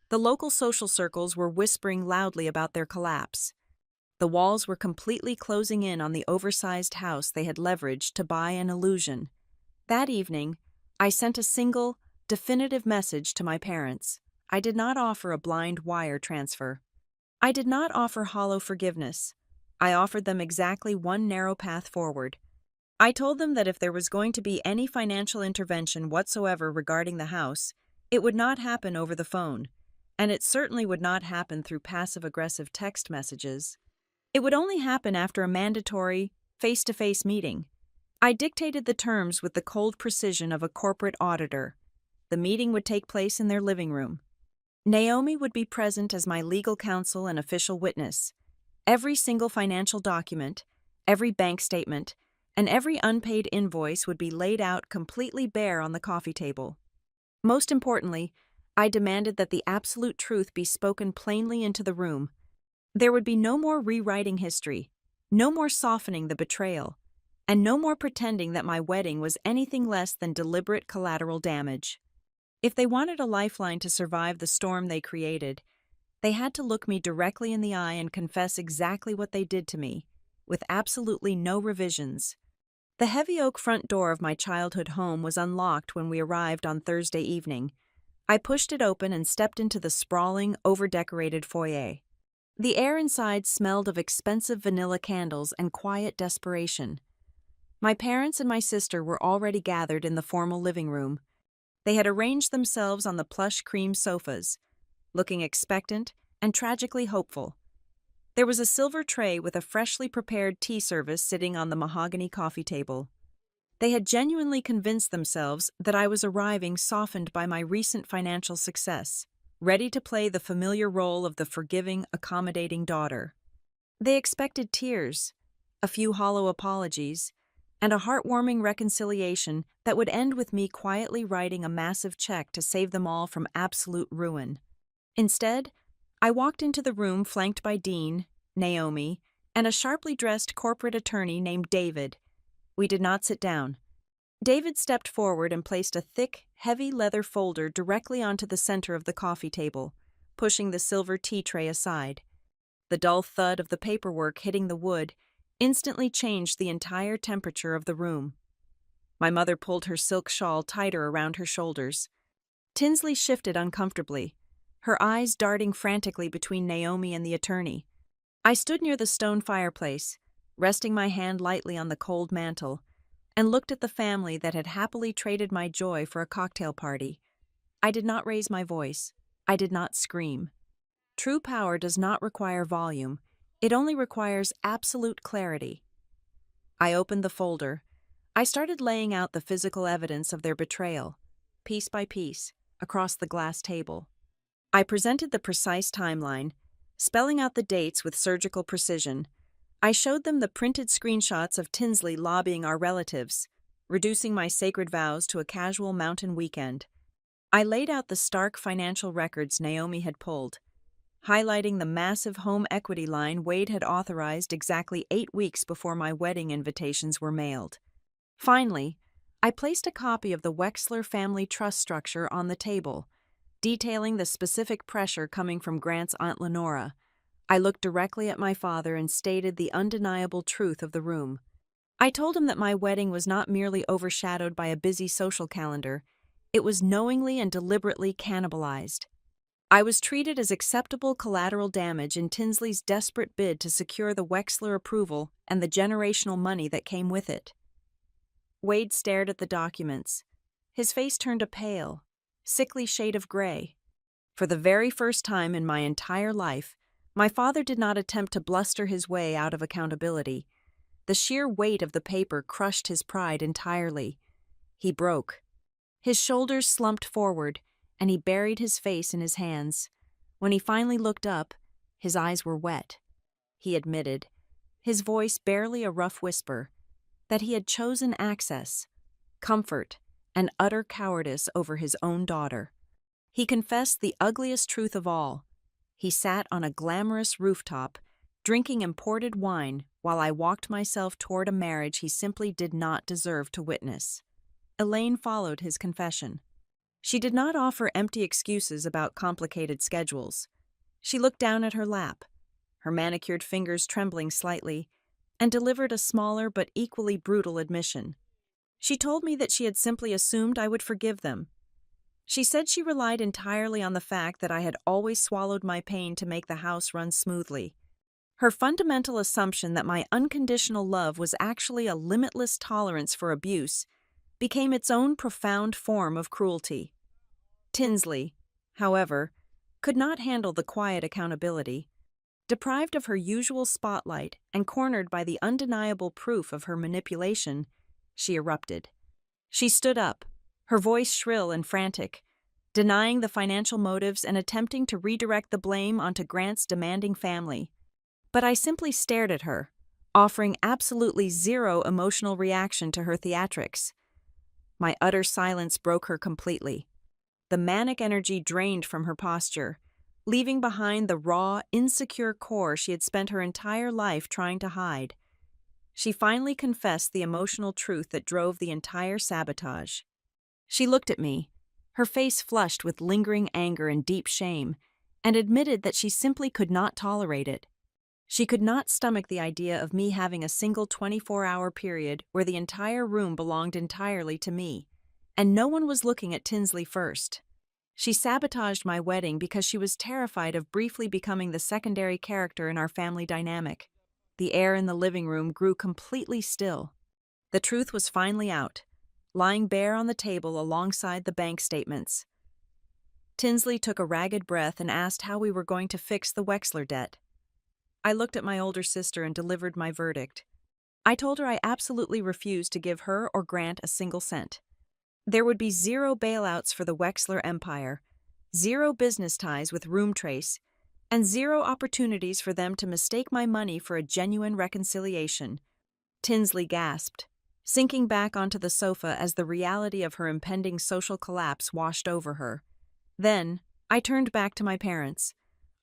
The local social circles were whispering loudly about their collapse. The walls were completely closing in on the oversized house they had leveraged to buy an illusion. That evening, I sent a single, definitive message to my parents. I did not offer a blind wire transfer. I did not offer hollow forgiveness. I offered them exactly one narrow path forward. I told them that if there was going to be any financial intervention whatsoever regarding the house, it would not happen over the phone, and it certainly would not happen through passive-aggressive text messages. It would only happen after a mandatory, face-to-face meeting. I dictated the terms with the cold precision of a corporate auditor. The meeting would take place in their living room. Naomi would be present as my legal counsel and official witness. Every single financial document, every bank statement, and every unpaid invoice would be laid out completely bare on the coffee table. Most importantly, I demanded that the absolute truth be spoken plainly into the room. There would be no more rewriting history, no more softening the betrayal, and no more pretending that my wedding was anything less than deliberate collateral damage. If they wanted a lifeline to survive the storm they created, they had to look me directly in the eye and confess exactly what they did to me, with absolutely no revisions. The heavy oak front door of my childhood home was unlocked when we arrived on Thursday evening. I pushed it open and stepped into the sprawling, over-decorated foyer. The air inside smelled of expensive vanilla candles and quiet desperation. My parents and my sister were already gathered in the formal living room. They had arranged themselves on the plush cream sofas, looking expectant and tragically hopeful. There was a silver tray with a freshly prepared tea service sitting on the mahogany coffee table. They had genuinely convinced themselves that I was arriving softened by my recent financial success, ready to play the familiar role of the forgiving, accommodating daughter. They expected tears, a few hollow apologies, and a heartwarming reconciliation that would end with me quietly writing a massive check to save them all from absolute ruin. Instead, I walked into the room flanked by Dean, Naomi, and a sharply dressed corporate attorney named David. We did not sit down. David stepped forward and placed a thick, heavy leather folder directly onto the center of the coffee table, pushing the silver tea tray aside. The dull thud of the paperwork hitting the wood instantly changed the entire temperature of the room. My mother pulled her silk shawl tighter around her shoulders. Tinsley shifted uncomfortably, her eyes darting frantically between Naomi and the attorney. I stood near the stone fireplace, resting my hand lightly on the cold mantel, and looked at the family that had happily traded my joy for a cocktail party. I did not raise my voice. I did not scream. True power does not require volume. It only requires absolute clarity. I opened the folder. I started laying out the physical evidence of their betrayal, piece by piece, across the glass table. I presented the precise timeline, spelling out the dates with surgical precision. I showed them the printed screenshots of Tinsley lobbying our relatives, reducing my sacred vows to a casual mountain weekend. I laid out the stark financial records Naomi had pulled, highlighting the massive home equity line Wade had authorized exactly 8 weeks before my wedding invitations were mailed. Finally, I placed a copy of the Wexler family trust structure on the table, detailing the specific pressure coming from Grant's Aunt Lenora. I looked directly at my father and stated the undeniable truth of the room. I told him that my wedding was not merely overshadowed by a busy social calendar, it was knowingly and deliberately cannibalized. I was treated as acceptable collateral damage in Tinsley's desperate bid to secure the Wexler approval and the generational money that came with it. Wade stared at the documents. His face turned a pale, sickly shade of gray. For the very first time in my entire life, my father did not attempt to bluster his way out of accountability. The sheer weight of the paper crushed his pride entirely. He broke. His shoulders slumped forward, and he buried his face in his hands. When he finally looked up, his eyes were wet. He admitted, his voice barely a rough whisper, that he had chosen access, comfort, and utter cowardice over his own daughter. He confessed the ugliest truth of all. He sat on a glamorous rooftop, drinking imported wine while I walked myself toward a marriage he simply did not deserve to witness. Elaine followed his confession. She did not offer empty excuses about complicated schedules. She looked down at her lap, her manicured fingers trembling slightly, and delivered a smaller but equally brutal admission. She told me that she had simply assumed I would forgive them. She said she relied entirely on the fact that I had always swallowed my pain to make the house run smoothly. Her fundamental assumption that my unconditional love was actually a limitless tolerance for abuse became its own profound form of cruelty. Tinsley, however, could not handle the quiet accountability. Deprived of her usual spotlight and cornered by the undeniable proof of her manipulation, she erupted. She stood up, her voice shrill and frantic, denying the financial motives and attempting to redirect the blame onto Grant's demanding family. But I simply stared at her, offering absolutely zero emotional reaction to her theatrics. My utter silence broke her completely. The manic energy drained from her posture, leaving behind the raw, insecure core she had spent her entire life trying to hide. She finally confessed the emotional truth that drove the entire sabotage. She looked at me, her face flushed with lingering anger and deep shame, and admitted that she simply could not tolerate it. She could not stomach the idea of me having a single 24-hour period where the entire room belonged entirely to me, and no one was looking at Tinsley first. She sabotaged my wedding because she was terrified of briefly becoming the secondary character in our family dynamic. The air in the living room grew completely still. The truth was finally out, lying bare on the table alongside the bank statements. Tinsley took a ragged breath and asked how we were going to fix the Wexler debt. I looked at my older sister and delivered my verdict. I told her I absolutely refused to give her or Grant a single cent. There would be zero bailouts for the Wexler empire, zero business ties with Roomtrace, and zero opportunities for them to mistake my money for a genuine reconciliation. Tinsley gasped, sinking back onto the sofa as the reality of her impending social collapse washed over her. Then, I turned back to my parents.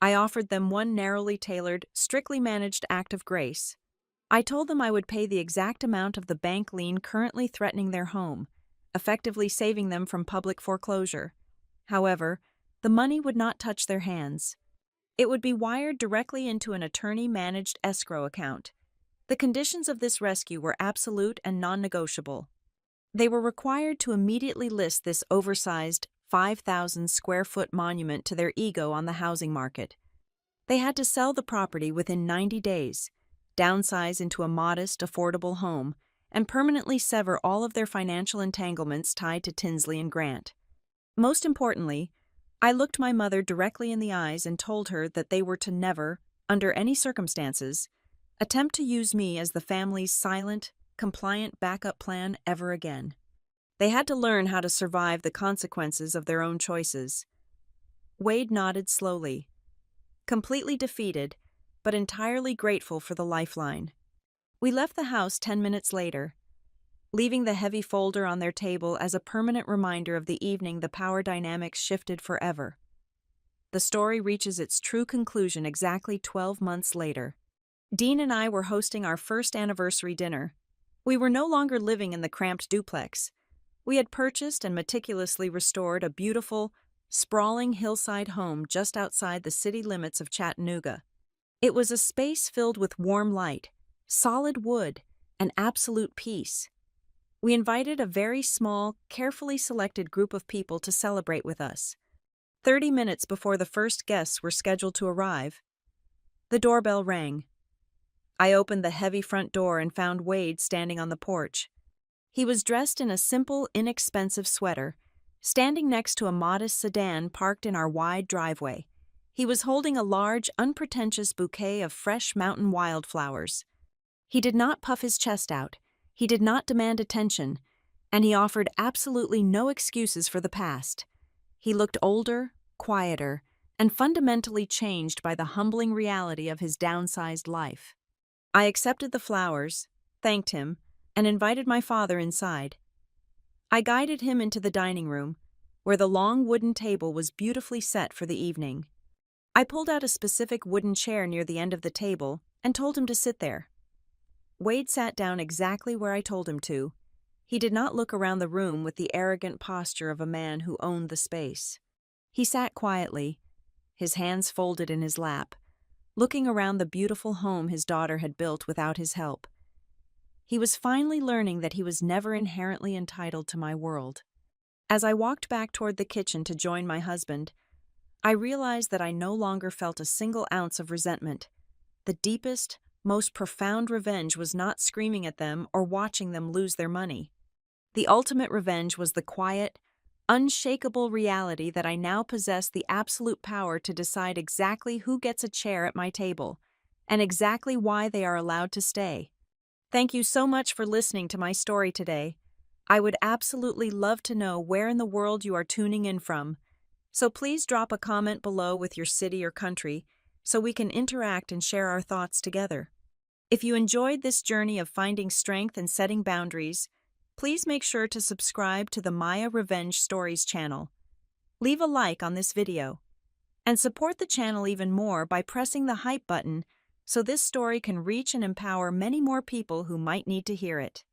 I offered them one narrowly tailored, strictly managed act of grace. I told them I would pay the exact amount of the bank lien currently threatening their home, effectively saving them from public foreclosure. However, the money would not touch their hands. It would be wired directly into an attorney-managed escrow account. The conditions of this rescue were absolute and non-negotiable. They were required to immediately list this oversized 5,000 square foot monument to their ego on the housing market. They had to sell the property within 90 days, downsize into a modest, affordable home, and permanently sever all of their financial entanglements tied to Tinsley and Grant. Most importantly, I looked my mother directly in the eyes and told her that they were to never, under any circumstances, attempt to use me as the family's silent, compliant backup plan ever again. They had to learn how to survive the consequences of their own choices. Wade nodded slowly, completely defeated, but entirely grateful for the lifeline. We left the house 10 minutes later, leaving the heavy folder on their table as a permanent reminder of the evening the power dynamics shifted forever. The story reaches its true conclusion exactly 12 months later. Dean and I were hosting our first anniversary dinner. We were no longer living in the cramped duplex. We had purchased and meticulously restored a beautiful, sprawling hillside home just outside the city limits of Chattanooga. It was a space filled with warm light, solid wood, and absolute peace. We invited a very small, carefully selected group of people to celebrate with us. 30 minutes before the first guests were scheduled to arrive, the doorbell rang. I opened the heavy front door and found Wade standing on the porch. He was dressed in a simple, inexpensive sweater, standing next to a modest sedan parked in our wide driveway. He was holding a large, unpretentious bouquet of fresh mountain wildflowers. He did not puff his chest out, he did not demand attention, and he offered absolutely no excuses for the past. He looked older, quieter, and fundamentally changed by the humbling reality of his downsized life. I accepted the flowers, thanked him, and invited my father inside. I guided him into the dining room, where the long wooden table was beautifully set for the evening. I pulled out a specific wooden chair near the end of the table and told him to sit there. Wade sat down exactly where I told him to. He did not look around the room with the arrogant posture of a man who owned the space. He sat quietly, his hands folded in his lap, looking around the beautiful home his daughter had built without his help. He was finally learning that he was never inherently entitled to my world. As I walked back toward the kitchen to join my husband, I realized that I no longer felt a single ounce of resentment. The deepest, most profound revenge was not screaming at them or watching them lose their money. The ultimate revenge was the quiet, unshakable reality that I now possessed the absolute power to decide exactly who gets a chair at my table, and exactly why they are allowed to stay. Thank you so much for listening to my story today. I would absolutely love to know where in the world you are tuning in from, so please drop a comment below with your city or country so we can interact and share our thoughts together. If you enjoyed this journey of finding strength and setting boundaries, please make sure to subscribe to the Maya Revenge Stories channel. Leave a like on this video, and support the channel even more by pressing the hype button so this story can reach and empower many more people who might need to hear it.